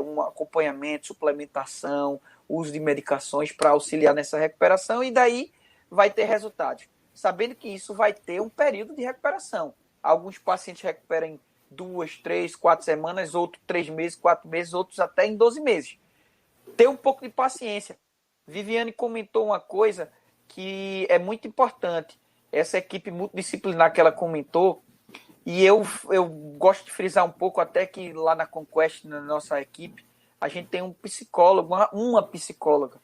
um acompanhamento, suplementação, uso de medicações para auxiliar nessa recuperação e daí vai ter resultados. Sabendo que isso vai ter um período de recuperação. Alguns pacientes recuperam em 2, 3, 4 semanas, outros 3 meses, 4 meses, outros até em 12 meses. Ter um pouco de paciência. Viviane comentou uma coisa que é muito importante. Essa equipe multidisciplinar que ela comentou, e eu gosto de frisar um pouco, até que lá na Conquest, na nossa equipe, a gente tem um psicólogo, uma psicóloga,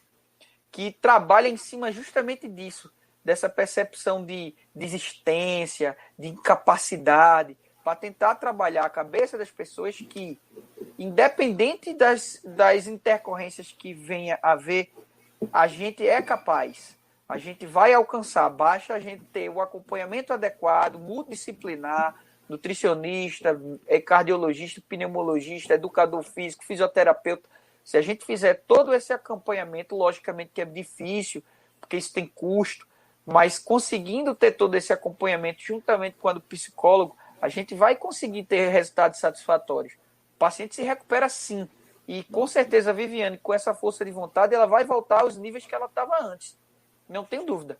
que trabalha em cima justamente disso, dessa percepção de desistência, de incapacidade, para tentar trabalhar a cabeça das pessoas que, independente das intercorrências que venha a haver, a gente é capaz. A gente vai alcançar, basta a gente ter o acompanhamento adequado, multidisciplinar, nutricionista, cardiologista, pneumologista, educador físico, fisioterapeuta. Se a gente fizer todo esse acompanhamento, logicamente que é difícil, porque isso tem custo, mas conseguindo ter todo esse acompanhamento juntamente com o psicólogo, a gente vai conseguir ter resultados satisfatórios. O paciente se recupera sim. E com certeza a Viviane, com essa força de vontade, ela vai voltar aos níveis que ela estava antes. Não tenho dúvida.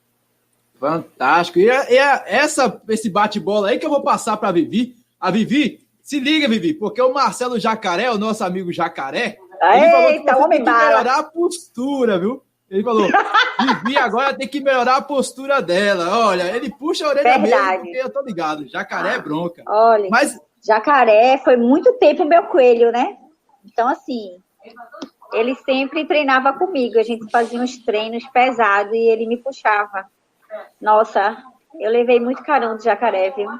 Fantástico. E esse bate-bola aí que eu vou passar para a Vivi. A Vivi, se liga, Vivi, porque o Marcelo Jacaré, o nosso amigo Jacaré, ele falou que você tem que melhorar a postura, viu? Ele falou, Vivi agora tem que melhorar a postura dela. Olha, ele puxa a orelha mesmo, porque eu tô ligado. Jacaré é bronca. Olha. Mas Jacaré foi muito tempo meu coelho, né? Então, assim, ele sempre treinava comigo. A gente fazia uns treinos pesados e ele me puxava. Nossa, eu levei muito carão de Jacaré, viu?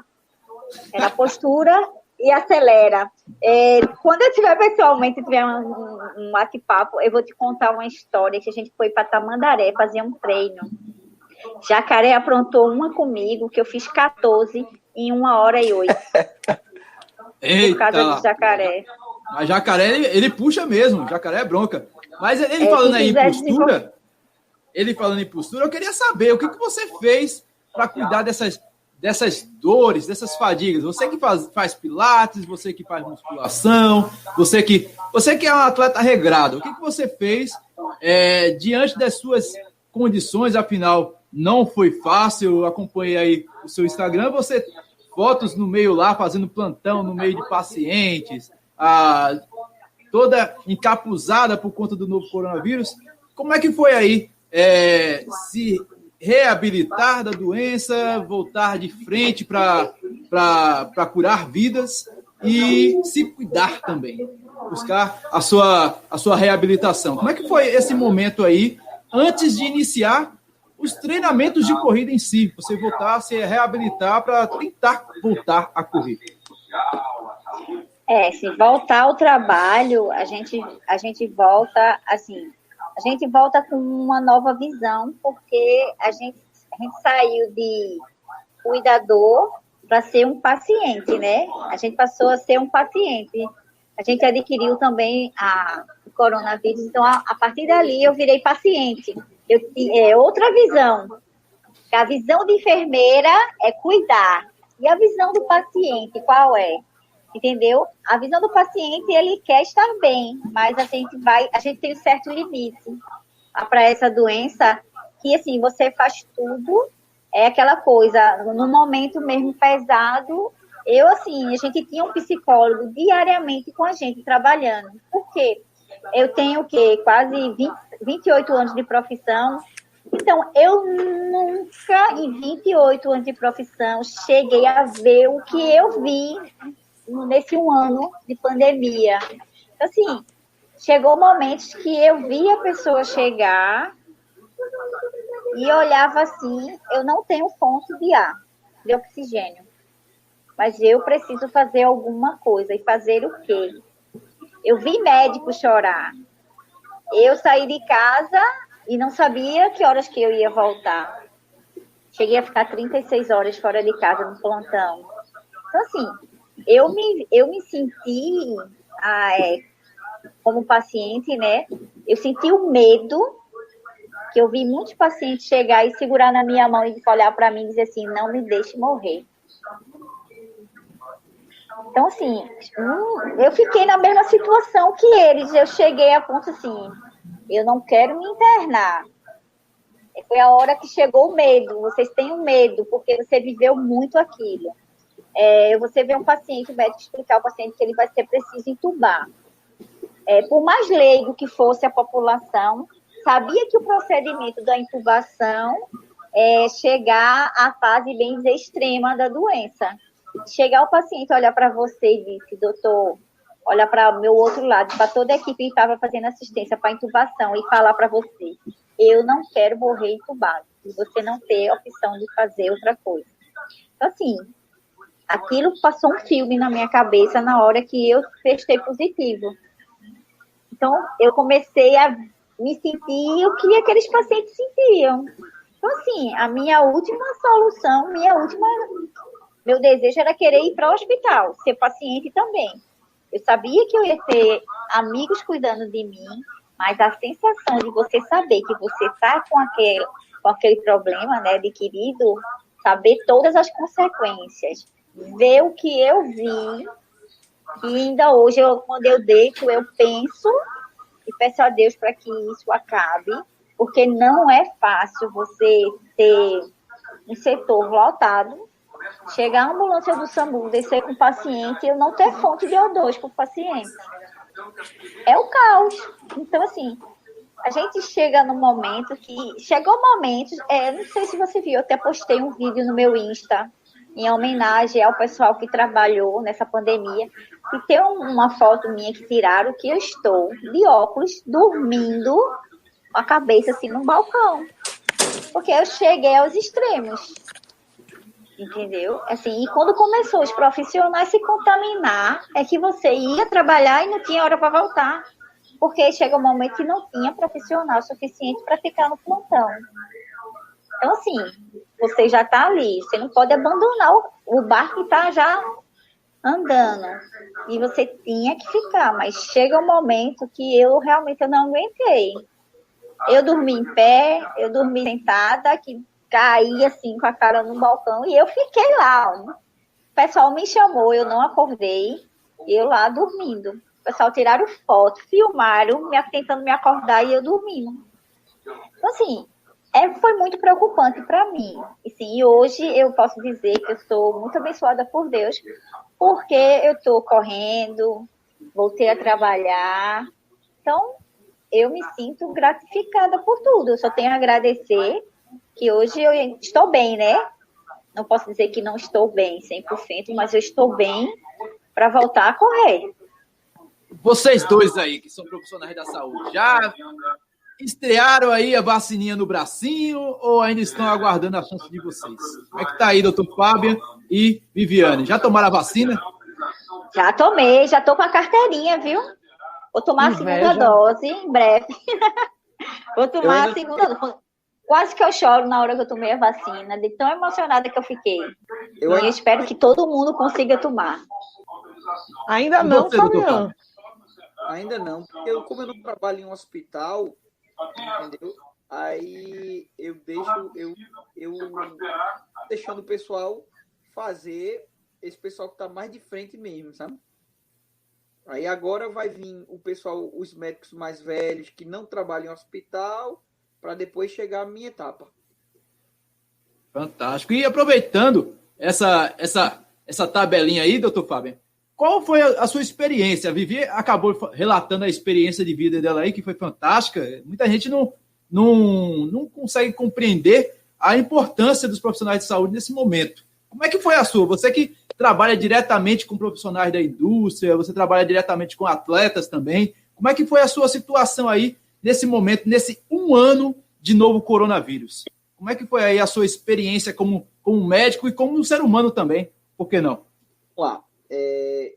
Era postura e acelera. Quando eu tiver pessoalmente, tiver um bate-papo, eu vou te contar uma história que a gente foi para Tamandaré fazer um treino. Jacaré aprontou uma comigo, que eu fiz 14 em 1h08. Eita! Por causa do jacaré. Mas jacaré, ele puxa mesmo. Jacaré é bronca. Mas ele falando aí em postura, eu queria saber o que você fez para cuidar dessas dores, dessas fadigas. Você que faz pilates, você que faz musculação, você que é um atleta regrado. O que você fez diante das suas condições? Afinal, não foi fácil. Eu acompanhei aí o seu Instagram, você fotos no meio lá, fazendo plantão no meio de pacientes, toda encapuzada por conta do novo coronavírus. Como é que foi aí se reabilitar da doença, voltar de frente para curar vidas e se cuidar também, buscar a sua reabilitação? Como é que foi esse momento aí, antes de iniciar os treinamentos de corrida em si, você voltar a se reabilitar para tentar voltar a correr? Se voltar ao trabalho, a gente volta assim, a gente volta com uma nova visão, porque a gente saiu de cuidador para ser um paciente, né? A gente passou a ser um paciente. A gente adquiriu também o coronavírus, então a partir dali eu virei paciente. Outra visão. A visão de enfermeira é cuidar. E a visão do paciente, qual é? Entendeu? A visão do paciente, ele quer estar bem, mas a gente tem um certo limite para essa doença, que assim, você faz tudo, é aquela coisa, no momento mesmo pesado, a gente tinha um psicólogo diariamente com a gente, trabalhando. Por quê? Eu tenho quase 28 anos de profissão. Então, eu nunca, em 28 anos de profissão, cheguei a ver o que eu vi nesse 1 ano de pandemia. Então, assim, chegou momentos que eu vi a pessoa chegar e olhava assim, eu não tenho fonte de ar, de oxigênio, mas eu preciso fazer alguma coisa. E fazer o quê? Eu vi médico chorar. Eu saí de casa e não sabia que horas que eu ia voltar. Cheguei a ficar 36 horas fora de casa no plantão. Então, assim, eu me senti, como paciente, né? Eu senti o medo, que eu vi muitos pacientes chegar e segurar na minha mão e olhar para mim e dizer assim, não me deixe morrer. Então, assim, eu fiquei na mesma situação que eles. Eu cheguei a ponto assim, eu não quero me internar. Foi a hora que chegou o medo. Vocês têm um medo, porque você viveu muito aquilo. Você vê um paciente, o médico explicar ao paciente que ele vai ser preciso entubar. Por mais leigo que fosse a população, sabia que o procedimento da intubação é chegar à fase, bem dizer, extrema da doença. Chegar o paciente, olhar para você e disse, doutor, olha para o meu outro lado, para toda a equipe que estava fazendo assistência para intubação e falar para você, eu não quero morrer intubado, e você não ter a opção de fazer outra coisa. Então, assim, aquilo passou um filme na minha cabeça na hora que eu testei positivo. Então, eu comecei a me sentir o que aqueles pacientes sentiam. Então, assim, a minha última solução, meu desejo era querer ir para o hospital, ser paciente também. Eu sabia que eu ia ter amigos cuidando de mim, mas a sensação de você saber que você está com aquele problema, né, adquirido, saber todas as consequências, ver o que eu vi, e ainda hoje, quando eu deito, eu penso e peço a Deus para que isso acabe, porque não é fácil você ter um setor lotado, chegar a ambulância do SAMU, descer com o paciente e eu não ter fonte de O2 para o paciente. É o caos. Então, assim, a gente chega num momento que... Chegou momentos... não sei se você viu, eu até postei um vídeo no meu Insta, em homenagem ao pessoal que trabalhou nessa pandemia. E tem uma foto minha que tiraram que eu estou de óculos, dormindo, com a cabeça assim no balcão. Porque eu cheguei aos extremos. Entendeu? Assim, e quando começou os profissionais se contaminar, é que você ia trabalhar e não tinha hora para voltar. Porque chega um momento que não tinha profissional suficiente para ficar no plantão. Então, assim, você já está ali, você não pode abandonar o barco que está já andando. E você tinha que ficar, mas chega um momento que eu realmente não aguentei. Eu dormi em pé, eu dormi sentada, que caí assim com a cara no balcão e eu fiquei lá. O pessoal me chamou, eu não acordei, eu lá dormindo. O pessoal tiraram foto, filmaram, tentando me acordar e eu dormindo. Então, assim, foi muito preocupante para mim. E, sim, hoje eu posso dizer que eu sou muito abençoada por Deus, porque eu estou correndo, voltei a trabalhar. Então, eu me sinto gratificada por tudo. Eu só tenho a agradecer que hoje eu estou bem, né? Não posso dizer que não estou bem 100%, mas eu estou bem para voltar a correr. Vocês dois aí, que são profissionais da saúde, já estrearam aí a vacininha no bracinho ou ainda estão aguardando a chance de vocês? Como é que tá aí, doutor Fábio e Viviane? Já tomaram a vacina? Já tomei, já tô com a carteirinha, viu? Vou tomar a segunda dose em breve. Vou tomar a segunda dose. Quase que eu choro na hora que eu tomei a vacina, de tão emocionada que eu fiquei. Eu espero que todo mundo consiga tomar. Ainda não, Fabiano. Ainda não, porque como eu não trabalho em um hospital, entendeu? Aí eu deixando o pessoal fazer, esse pessoal que tá mais de frente mesmo, sabe? Aí agora vai vir o pessoal, os médicos mais velhos que não trabalham em hospital, para depois chegar a minha etapa. Fantástico. E aproveitando essa tabelinha aí, doutor Fábio, qual foi a sua experiência? A Vivi acabou relatando a experiência de vida dela aí, que foi fantástica. Muita gente não consegue compreender a importância dos profissionais de saúde nesse momento. Como é que foi a sua? Você que trabalha diretamente com profissionais da indústria, você trabalha diretamente com atletas também. Como é que foi a sua situação aí nesse momento, nesse 1 ano de novo coronavírus? Como é que foi aí a sua experiência como médico e como um ser humano também? Por que não? Vamos lá.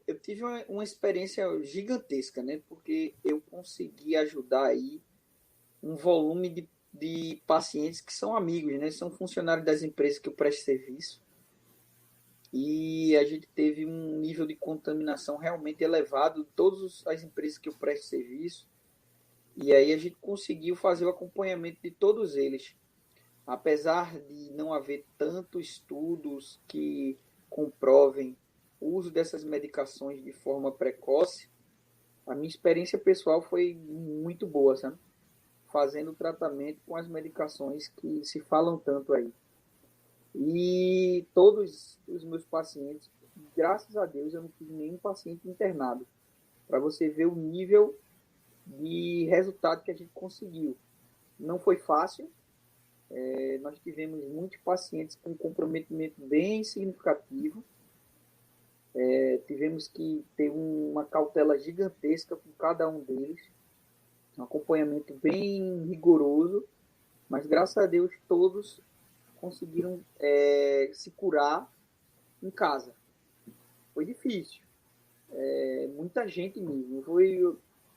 Eu tive uma experiência gigantesca, né? Porque eu consegui ajudar aí um volume de pacientes que são amigos, né? São funcionários das empresas que eu presto serviço. E a gente teve um nível de contaminação realmente elevado em todas as empresas que eu presto serviço. E aí a gente conseguiu fazer o acompanhamento de todos eles. Apesar de não haver tantos estudos que comprovem o uso dessas medicações de forma precoce, a minha experiência pessoal foi muito boa, sabe? Fazendo tratamento com as medicações que se falam tanto aí. E todos os meus pacientes, graças a Deus, eu não tive nenhum paciente internado. Para você ver o nível de resultado que a gente conseguiu. Não foi fácil. Nós tivemos muitos pacientes com comprometimento bem significativo. Tivemos que ter uma cautela gigantesca com cada um deles, um acompanhamento bem rigoroso, mas graças a Deus todos conseguiram se curar em casa. Foi difícil, muita gente mesmo.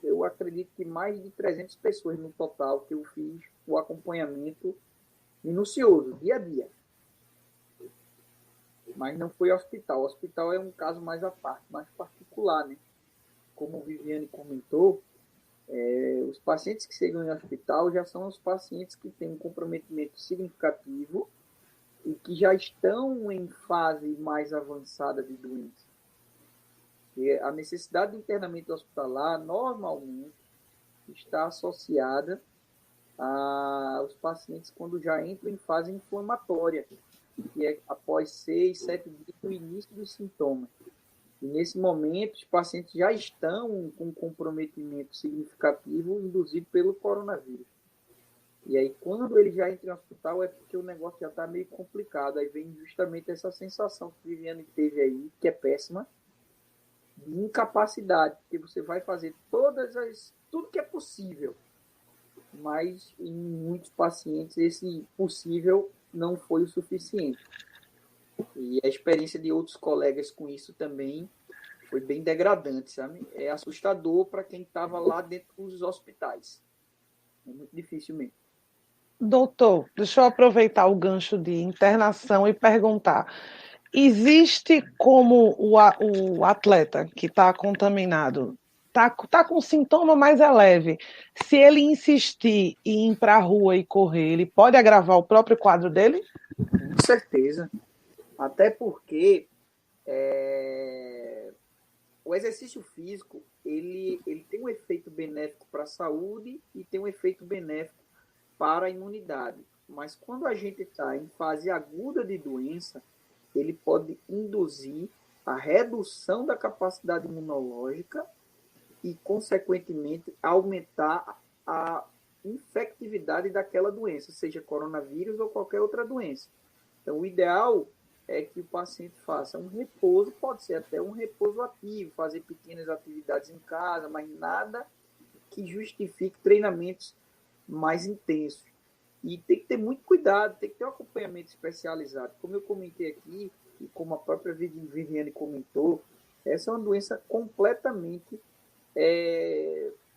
Eu acredito que mais de 300 pessoas no total que eu fiz o acompanhamento minucioso, dia a dia. Mas não foi hospital. O hospital é um caso mais à parte, mais particular, né? Como o Viviane comentou, os pacientes que chegam em hospital já são os pacientes que têm um comprometimento significativo e que já estão em fase mais avançada de doença. E a necessidade de internamento hospitalar normalmente está associada aos pacientes quando já entram em fase inflamatória, que é após 6, 7 dias do início dos sintomas. E nesse momento, os pacientes já estão com comprometimento significativo induzido pelo coronavírus. E aí, quando ele já entra no hospital, é porque o negócio já está meio complicado. Aí vem justamente essa sensação que a Viviane teve aí, que é péssima, de incapacidade, porque você vai fazer tudo que é possível, mas em muitos pacientes esse possível não foi o suficiente. E a experiência de outros colegas com isso também foi bem degradante, sabe? É assustador para quem estava lá dentro dos hospitais. É muito difícil mesmo. Doutor, deixa eu aproveitar o gancho de internação e perguntar. Existe como o atleta que está contaminado, tá com sintoma, mas é leve. Se ele insistir em ir para a rua e correr, ele pode agravar o próprio quadro dele? Com certeza. Até porque o exercício físico ele tem um efeito benéfico para a saúde e tem um efeito benéfico para a imunidade. Mas quando a gente está em fase aguda de doença, ele pode induzir a redução da capacidade imunológica e, consequentemente, aumentar a infectividade daquela doença, seja coronavírus ou qualquer outra doença. Então, o ideal é que o paciente faça um repouso, pode ser até um repouso ativo, fazer pequenas atividades em casa, mas nada que justifique treinamentos mais intensos. E tem que ter muito cuidado, tem que ter um acompanhamento especializado. Como eu comentei aqui, e como a própria Viviane comentou, essa é uma doença completamente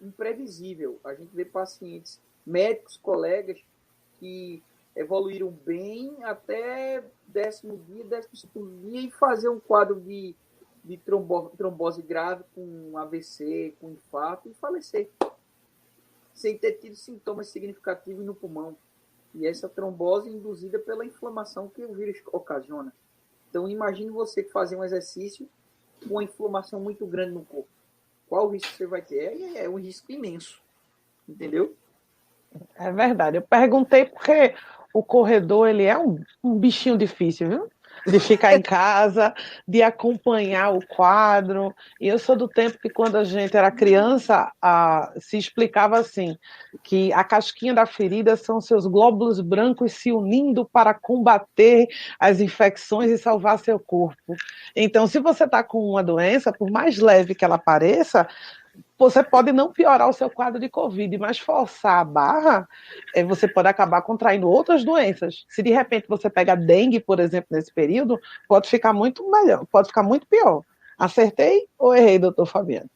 imprevisível. A gente vê pacientes, médicos, colegas, que evoluíram bem até 10º dia, 12º dia, e fazer um quadro de trombose grave com AVC, com infarto, e falecer, sem ter tido sintomas significativos no pulmão. E essa trombose é induzida pela inflamação que o vírus ocasiona. Então, imagine você fazer um exercício com uma inflamação muito grande no corpo. Qual o risco você vai ter? É um risco imenso. Entendeu? É verdade. Eu perguntei porque o corredor ele é um bichinho difícil, viu? De ficar em casa, de acompanhar o quadro. E eu sou do tempo que, quando a gente era criança, se explicava assim, que a casquinha da ferida são seus glóbulos brancos se unindo para combater as infecções e salvar seu corpo. Então, se você está com uma doença, por mais leve que ela pareça, você pode não piorar o seu quadro de Covid, mas forçar a barra, você pode acabar contraindo outras doenças. Se de repente você pega dengue, por exemplo, nesse período, pode ficar muito melhor, pode ficar muito pior. Acertei ou errei, doutor Fabiano?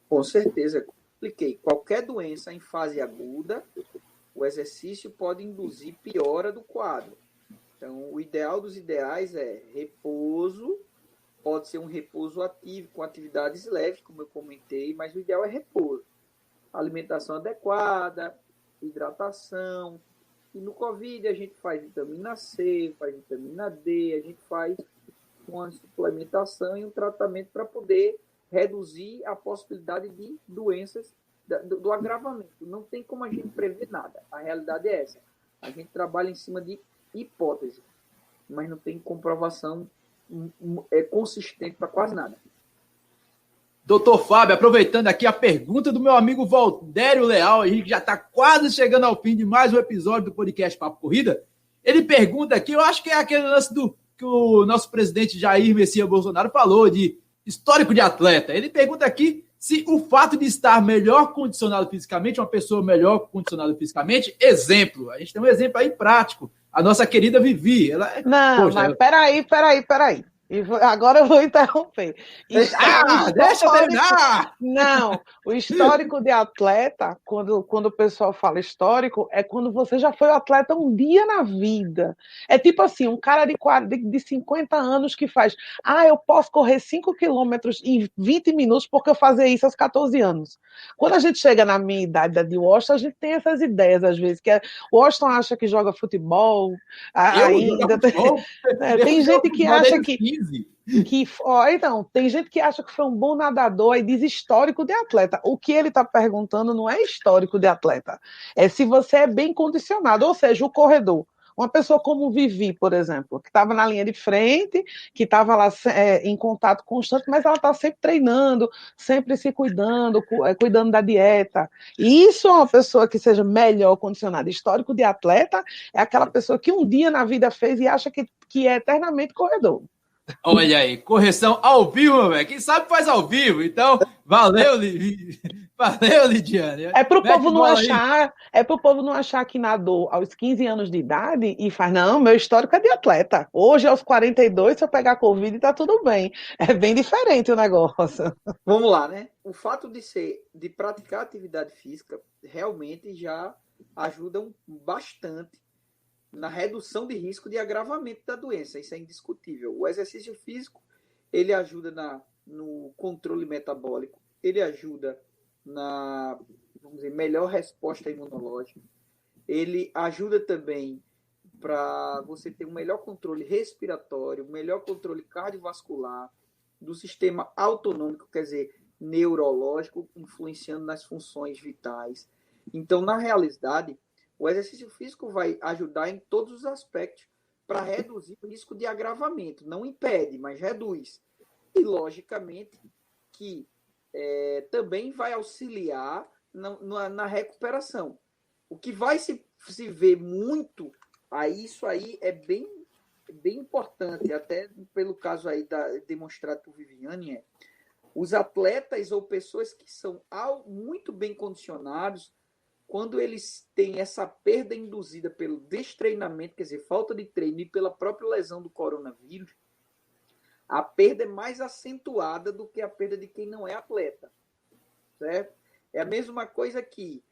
Com certeza, expliquei. Qualquer doença em fase aguda, o exercício pode induzir piora do quadro. Então, o ideal dos ideais é repouso. Pode ser um repouso ativo, com atividades leves, como eu comentei, mas o ideal é repouso. Alimentação adequada, hidratação. E no Covid a gente faz vitamina C, faz vitamina D, a gente faz uma suplementação e um tratamento para poder reduzir a possibilidade de doenças, do agravamento. Não tem como a gente prever nada. A realidade é essa. A gente trabalha em cima de hipótese, mas não tem comprovação consistente para quase nada. Doutor Fábio, aproveitando aqui a pergunta do meu amigo Valdério Leal, a gente já está quase chegando ao fim de mais um episódio do podcast Papo Corrida. Ele pergunta aqui, eu acho que é aquele lance que o nosso presidente Jair Messias Bolsonaro falou, de histórico de atleta. Ele pergunta aqui se o fato de estar melhor condicionado fisicamente, uma pessoa melhor condicionada fisicamente, exemplo, a gente tem um exemplo aí prático, a nossa querida Vivi. Não, mas peraí. Agora eu vou interromper. Deixa eu terminar! Não, o histórico de atleta, quando o pessoal fala histórico, é quando você já foi atleta um dia na vida. É tipo assim, um cara de 50 anos que faz, eu posso correr 5 quilômetros em 20 minutos porque eu fazia isso aos 14 anos. Quando a gente chega na minha idade, da de Washington, a gente tem essas ideias, às vezes, que o Washington acha que joga futebol, ainda tem gente que acha então, tem gente que acha que foi um bom nadador e diz histórico de atleta. O que ele está perguntando não é histórico de atleta, é se você é bem condicionado, ou seja, o corredor. Uma pessoa como Vivi, por exemplo, que estava na linha de frente, que estava lá em contato constante, mas ela está sempre treinando, sempre se cuidando, cuidando da dieta. E isso é uma pessoa que seja melhor condicionada. Histórico de atleta é aquela pessoa que um dia na vida fez e acha que é eternamente corredor. Olha aí, correção ao vivo, velho. Quem sabe faz ao vivo. Então, valeu, Lidiane. É pro povo não achar que nadou aos 15 anos de idade e faz, não, meu histórico é de atleta. Hoje, aos 42, se eu pegar Covid, tá tudo bem. É bem diferente o negócio. Vamos lá, né? O fato de praticar atividade física realmente já ajudam bastante na redução de risco de agravamento da doença. Isso é indiscutível. O exercício físico, ele ajuda no controle metabólico, ele ajuda na, vamos dizer, melhor resposta imunológica, ele ajuda também para você ter um melhor controle respiratório, um melhor controle cardiovascular, do sistema autonômico, quer dizer, neurológico, influenciando nas funções vitais. Então, na realidade, o exercício físico vai ajudar em todos os aspectos para reduzir o risco de agravamento. Não impede, mas reduz. E, logicamente, que também vai auxiliar na recuperação. O que vai se ver muito, isso aí é bem importante, até pelo caso aí demonstrado por Viviane, os atletas ou pessoas que são muito bem condicionados, quando eles têm essa perda induzida pelo destreinamento, quer dizer, falta de treino e pela própria lesão do coronavírus, a perda é mais acentuada do que a perda de quem não é atleta. Certo? É a mesma coisa que,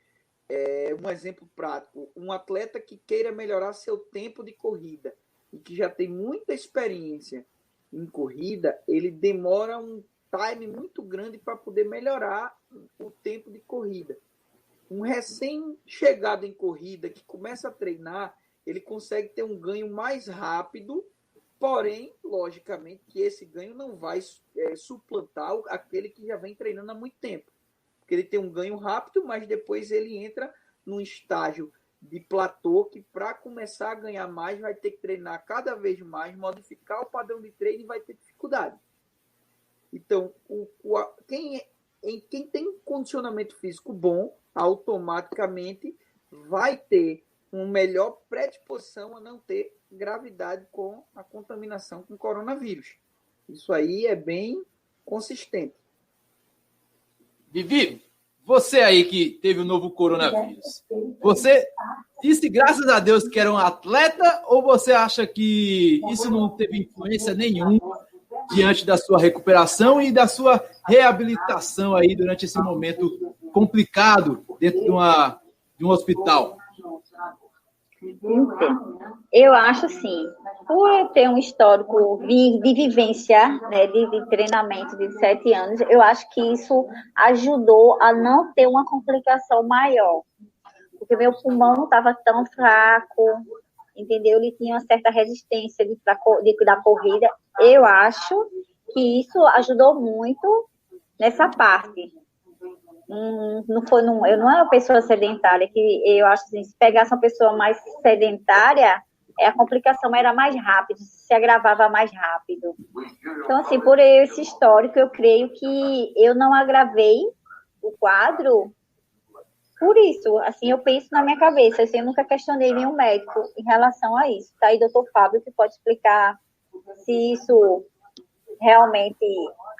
um exemplo prático, um atleta que queira melhorar seu tempo de corrida e que já tem muita experiência em corrida, ele demora um time muito grande para poder melhorar o tempo de corrida. Um recém-chegado em corrida que começa a treinar, ele consegue ter um ganho mais rápido, porém, logicamente, que esse ganho não vai suplantar aquele que já vem treinando há muito tempo. Porque ele tem um ganho rápido, mas depois ele entra num estágio de platô que, para começar a ganhar mais, vai ter que treinar cada vez mais, modificar o padrão de treino e vai ter dificuldade. Então, quem tem condicionamento físico bom, automaticamente vai ter uma melhor predisposição a não ter gravidade com a contaminação com coronavírus. Isso aí é bem consistente. Vivi, você aí que teve o novo coronavírus, você disse graças a Deus que era um atleta ou você acha que isso não teve influência nenhuma diante da sua recuperação e da sua reabilitação aí durante esse momento complicado dentro de um hospital? Eu acho assim, por eu ter um histórico de vivência, né, de treinamento de 7 anos, eu acho que isso ajudou a não ter uma complicação maior, porque meu pulmão não estava tão fraco, entendeu? Ele tinha uma certa resistência da corrida. Eu acho que isso ajudou muito nessa parte. Eu não era uma pessoa sedentária, que eu acho assim, se pegasse uma pessoa mais sedentária, a complicação era mais rápida, se agravava mais rápido. Então, assim, por esse histórico, eu creio que eu não agravei o quadro por isso. Assim, eu penso na minha cabeça, assim, eu nunca questionei nenhum médico em relação a isso. Tá aí, doutor Fábio, que pode explicar se isso realmente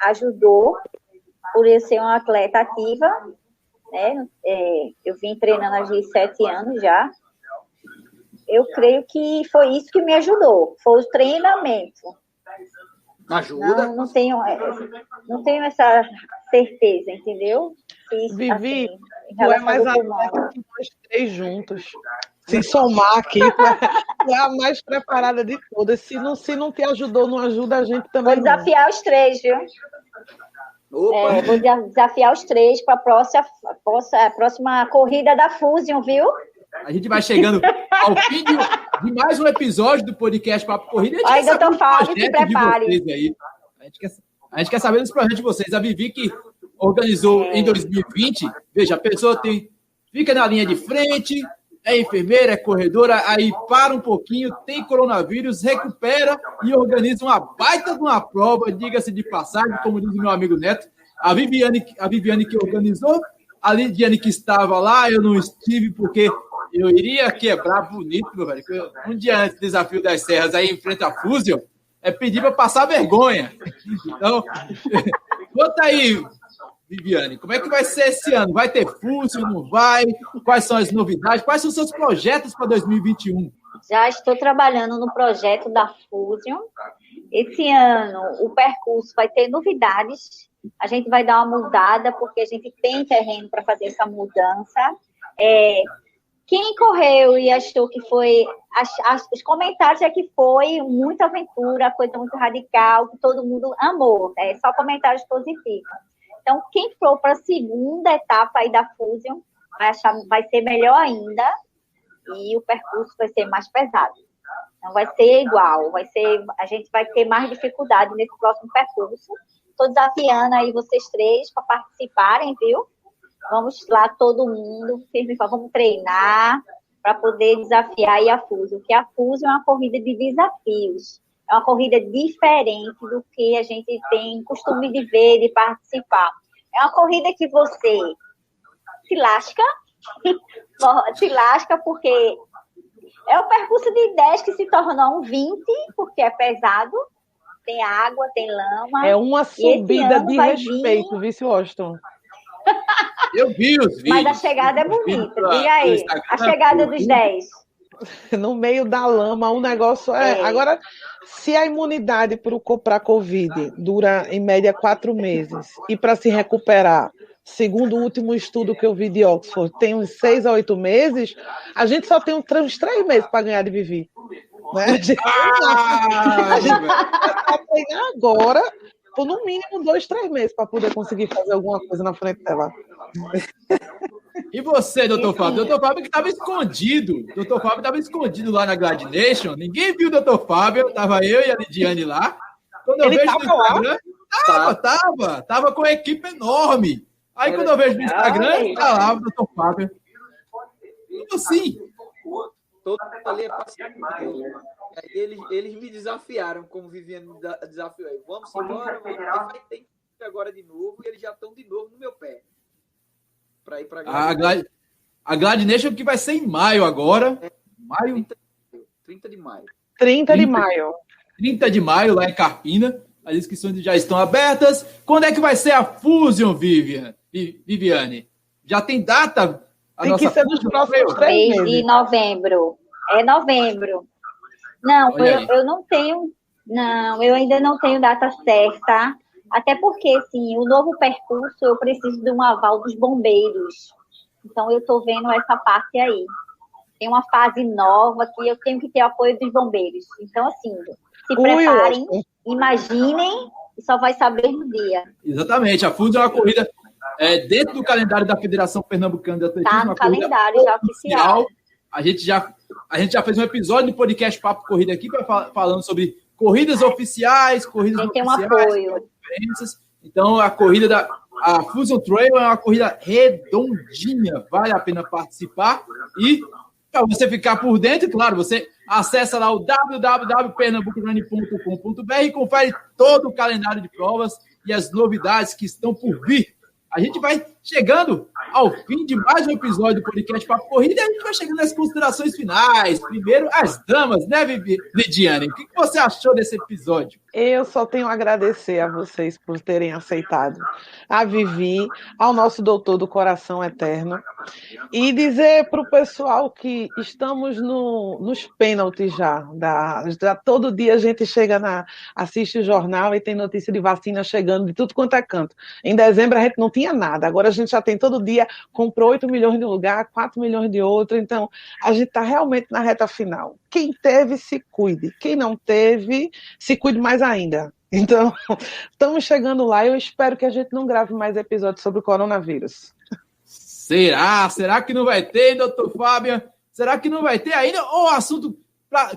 ajudou por eu ser uma atleta ativa, né? Eu vim treinando há 7 anos já. Eu creio que foi isso que me ajudou, foi o treinamento. Ajuda? Não tenho essa certeza, entendeu? Isso, Vivi, assim, tu é mais atleta que nós 3 juntos. Se somar aqui, tu é a mais preparada de todas. Se não te ajudou, não ajuda a gente também. Vou desafiar os 3, viu? Vou desafiar os 3 para a próxima corrida da Fusion, viu? A gente vai chegando ao fim de mais um episódio do podcast Papo Corrida. Aí, doutor Fábio, se prepare. Aí. A gente quer saber dos projetos de vocês. A Vivi, que organizou em 2020, veja, a pessoa fica na linha de frente, é enfermeira, é corredora, aí para um pouquinho, tem coronavírus, recupera e organiza uma baita de uma prova, diga-se de passagem, como diz o meu amigo Neto. A Viviane que organizou, a Lidiane que estava lá, eu não estive porque eu iria quebrar bonito, meu velho. Um dia antes do Desafio das Serras, aí em frente à Fusion, é pedir para passar vergonha. Então, conta aí, Viviane, como é que vai ser esse ano? Vai ter Fusion, não vai? Quais são as novidades? Quais são os seus projetos para 2021? Já estou trabalhando no projeto da Fusion. Esse ano, o percurso vai ter novidades. A gente vai dar uma mudada, porque a gente tem terreno para fazer essa mudança. Quem correu e achou que foi... os comentários é que foi muita aventura, coisa muito radical, que todo mundo amou. Só comentários positivos. Então, quem for para a segunda etapa aí da Fusion vai ser melhor ainda e o percurso vai ser mais pesado. Não vai ser igual, a gente vai ter mais dificuldade nesse próximo percurso. Estou desafiando aí vocês três para participarem, viu? Vamos lá, todo mundo, vamos treinar para poder desafiar aí a Fusion, porque a Fusion é uma corrida de desafios, é uma corrida diferente do que a gente tem costume de ver, de participar. É uma corrida que você se lasca porque é um percurso de 10 que se torna um 20, porque é pesado, tem água, tem lama. É uma subida de respeito, vice Washington. Eu vi os vídeos. Mas a chegada é bonita, diga aí. A chegada dos 10. No meio da lama, o negócio Agora, se a imunidade para a Covid dura, em média, 4 meses, e para se recuperar, segundo o último estudo que eu vi de Oxford, tem uns 6 a 8 meses, a gente só tem uns 3 meses para ganhar de Vivi. Né? A gente vai treinar agora, por no mínimo 2, 3 meses, para poder conseguir fazer alguma coisa na frente dela. E você, doutor Fábio? Doutor Fábio que estava escondido. Doutor Fábio estava escondido lá na Glad Nation. Ninguém viu o doutor Fábio. Tava eu e a Lidiane lá. Quando eu vejo no Instagram, tava com uma equipe enorme. Aí quando eu vejo no Instagram, tá lá o doutor Fábio. Como assim? Todo ali é parceiro. Eles me desafiaram, como Viviane me desafiou. Vamos embora, vai ter que agora de novo, e eles já estão de novo no meu pé. Para ir para a Glad Nation que vai ser em maio agora. Maio? 30 de maio. 30 de maio. 30 de maio, lá em Carpina. As inscrições já estão abertas. Quando é que vai ser a Fusion, Viviane? Já tem data? Tem que ser nos próximos 3 meses. De novembro. É novembro. Não, eu não tenho... Não, eu ainda não tenho data certa. Até porque, assim, o novo percurso, eu preciso de um aval dos bombeiros. Então, eu estou vendo essa parte aí. Tem uma fase nova que eu tenho que ter o apoio dos bombeiros. Então, assim, se preparem, imaginem, e só vai saber no dia. Exatamente. A Fusion é uma corrida dentro do calendário da Federação Pernambucana de Atletismo. Está no calendário já oficial. A gente já fez um episódio do podcast Papo Corrida aqui, falando sobre corridas oficiais, corridas tem oficiais. Tem um apoio. Então, a Fusion Trail é uma corrida redondinha, vale a pena participar. E, para você ficar por dentro, claro, você acessa lá o www.pernambucorunning.com.br e confere todo o calendário de provas e as novidades que estão por vir. A gente vai chegando ao fim de mais um episódio do podcast Papo Corrida e a gente vai chegando nas considerações finais. Primeiro, as damas, né, Lidiane? O que você achou desse episódio? Eu só tenho a agradecer a vocês por terem aceitado. A Vivi, ao nosso doutor do coração eterno. E dizer para o pessoal que estamos nos pênaltis já. Todo dia a gente chega assiste o jornal e tem notícia de vacina chegando de tudo quanto é canto. Em dezembro a gente não tinha nada. Agora a gente já tem todo dia, comprou 8 milhões de um lugar, 4 milhões de outro. Então, a gente está realmente na reta final. Quem teve, se cuide. Quem não teve, se cuide mais ainda. Então, estamos chegando lá. Eu espero que a gente não grave mais episódios sobre o coronavírus. Será? Será que não vai ter, doutor Fábio? Será que não vai ter ainda? Ou assunto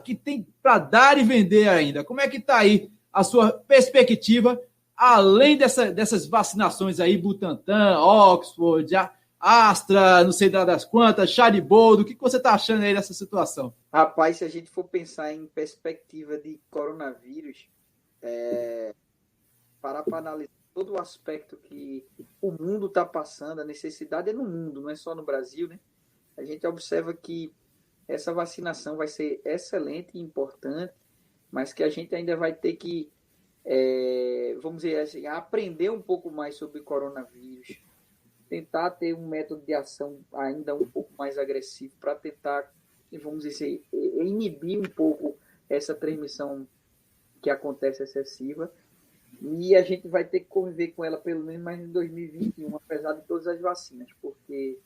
que tem para dar e vender ainda? Como é que está aí a sua perspectiva, além dessas vacinações aí, Butantan, Oxford, Astra, não sei das quantas, Chariboldo. O que você está achando aí dessa situação? Rapaz, se a gente for pensar em perspectiva de coronavírus, parar para analisar todo o aspecto que o mundo está passando, a necessidade é no mundo, não é só no Brasil, né? A gente observa que essa vacinação vai ser excelente e importante, mas que a gente ainda vai ter que, vamos dizer assim, aprender um pouco mais sobre o coronavírus, tentar ter um método de ação ainda um pouco mais agressivo para tentar, vamos dizer, inibir um pouco essa transmissão que acontece excessiva. E a gente vai ter que conviver com ela pelo menos mais em 2021, apesar de todas as vacinas, porque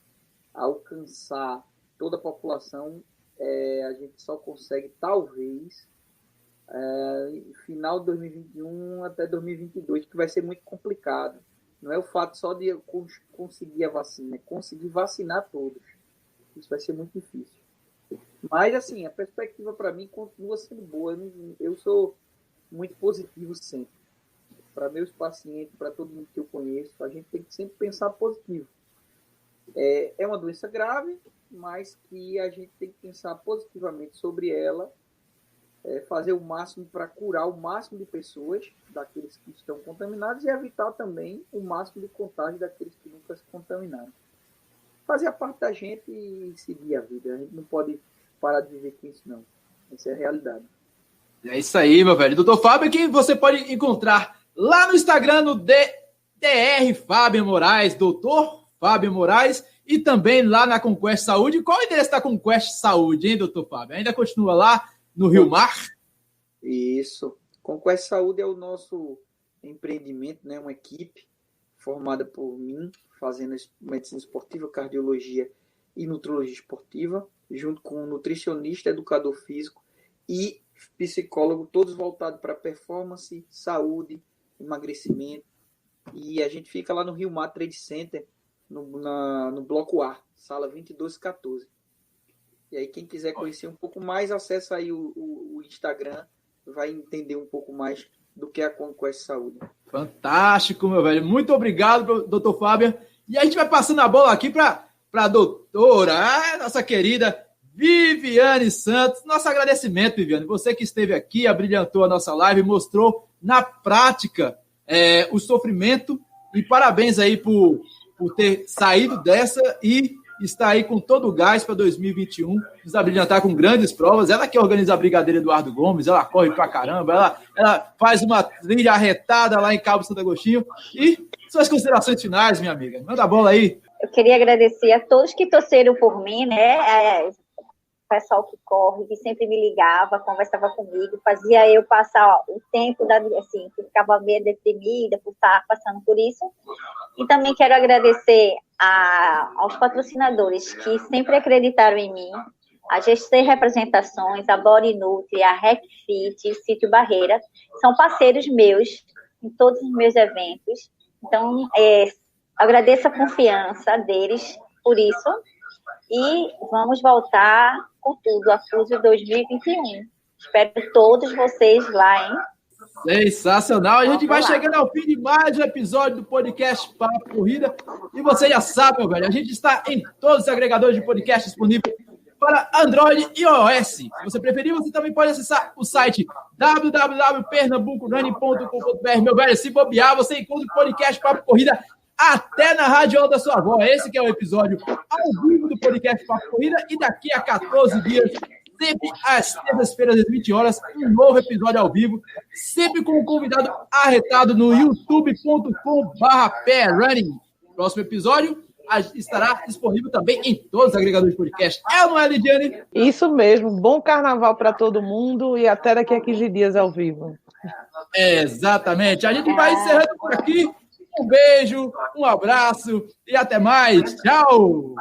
alcançar toda a população a gente só consegue, talvez, final de 2021 até 2022, que vai ser muito complicado. Não é o fato só de conseguir a vacina, é conseguir vacinar todos. Isso vai ser muito difícil. Mas, assim, a perspectiva para mim continua sendo boa. Eu sou muito positivo sempre. Para meus pacientes, para todo mundo que eu conheço, a gente tem que sempre pensar positivo. É uma doença grave, mas que a gente tem que pensar positivamente sobre ela, fazer o máximo para curar o máximo de pessoas daqueles que estão contaminados e evitar também o máximo de contágio daqueles que nunca se contaminaram. Fazer a parte da gente e seguir a vida. A gente não pode parar de viver com isso, não. Essa é a realidade. É isso aí, meu velho. Doutor Fábio, que você pode encontrar lá no Instagram, no DR Fábio Moraes, doutor Fábio Moraes, e também lá na Conquest Saúde. Qual é o endereço da Conquest Saúde, hein, doutor Fábio? Ainda continua lá no Rio Mar? Isso. Conquest Saúde é o nosso empreendimento, né? Uma equipe formada por mim, fazendo medicina esportiva, cardiologia e nutrologia esportiva, junto com um nutricionista, educador físico e psicólogo, todos voltados para performance, saúde, emagrecimento. E a gente fica lá no Rio Mar Trade Center, no bloco A, sala 2214. E aí quem quiser conhecer um pouco mais, acessa aí o Instagram, vai entender um pouco mais do que é a Conquest Saúde. Fantástico, meu velho. Muito obrigado, doutor Fábio. E a gente vai passando a bola aqui para a doutora, nossa querida Viviane Santos. Nosso agradecimento, Viviane. Você que esteve aqui, abrilhantou a nossa live, mostrou na prática o sofrimento. E parabéns aí por ter saído dessa e estar aí com todo o gás para 2021, nos abrilhantar com grandes provas. Ela que organiza a Brigadeira Eduardo Gomes, ela corre pra caramba, ela faz uma trilha arretada lá em Cabo Santo Agostinho. E suas considerações finais, minha amiga. Manda a bola aí. Eu queria agradecer a todos que torceram por mim, né? O pessoal que corre, que sempre me ligava, conversava comigo, fazia eu passar o tempo, assim, que ficava meio deprimida por estar passando por isso. E também quero agradecer aos patrocinadores que sempre acreditaram em mim, a GC Representações, a Body Nutri, a RecFit, o Sítio Barreira, são parceiros meus em todos os meus eventos. Então, agradeço a confiança deles por isso. E vamos voltar com tudo, a Fúzio 2021. Espero todos vocês lá, hein? Sensacional. A gente vai chegando ao fim de mais um episódio do podcast Papo Corrida. E você já sabe, meu velho, a gente está em todos os agregadores de podcast disponíveis para Android e iOS. Se você preferir, você também pode acessar o site www.pernambucorunning.com.br. Meu velho, se bobear, você encontra o podcast Papo Corrida até na radiola da sua avó. Esse que é o episódio ao vivo do podcast Papo Corrida. E daqui a 14 dias, sempre às terças-feiras, às 20 horas, um novo episódio ao vivo, sempre com um convidado arretado no youtube.com/PRunning. Próximo episódio estará disponível também em todos os agregadores de podcast. É ou não é, Lidiane? Isso mesmo. Bom carnaval para todo mundo e até daqui a 15 dias ao vivo. Exatamente. A gente vai encerrando por aqui. Um beijo, um abraço e até mais. Tchau!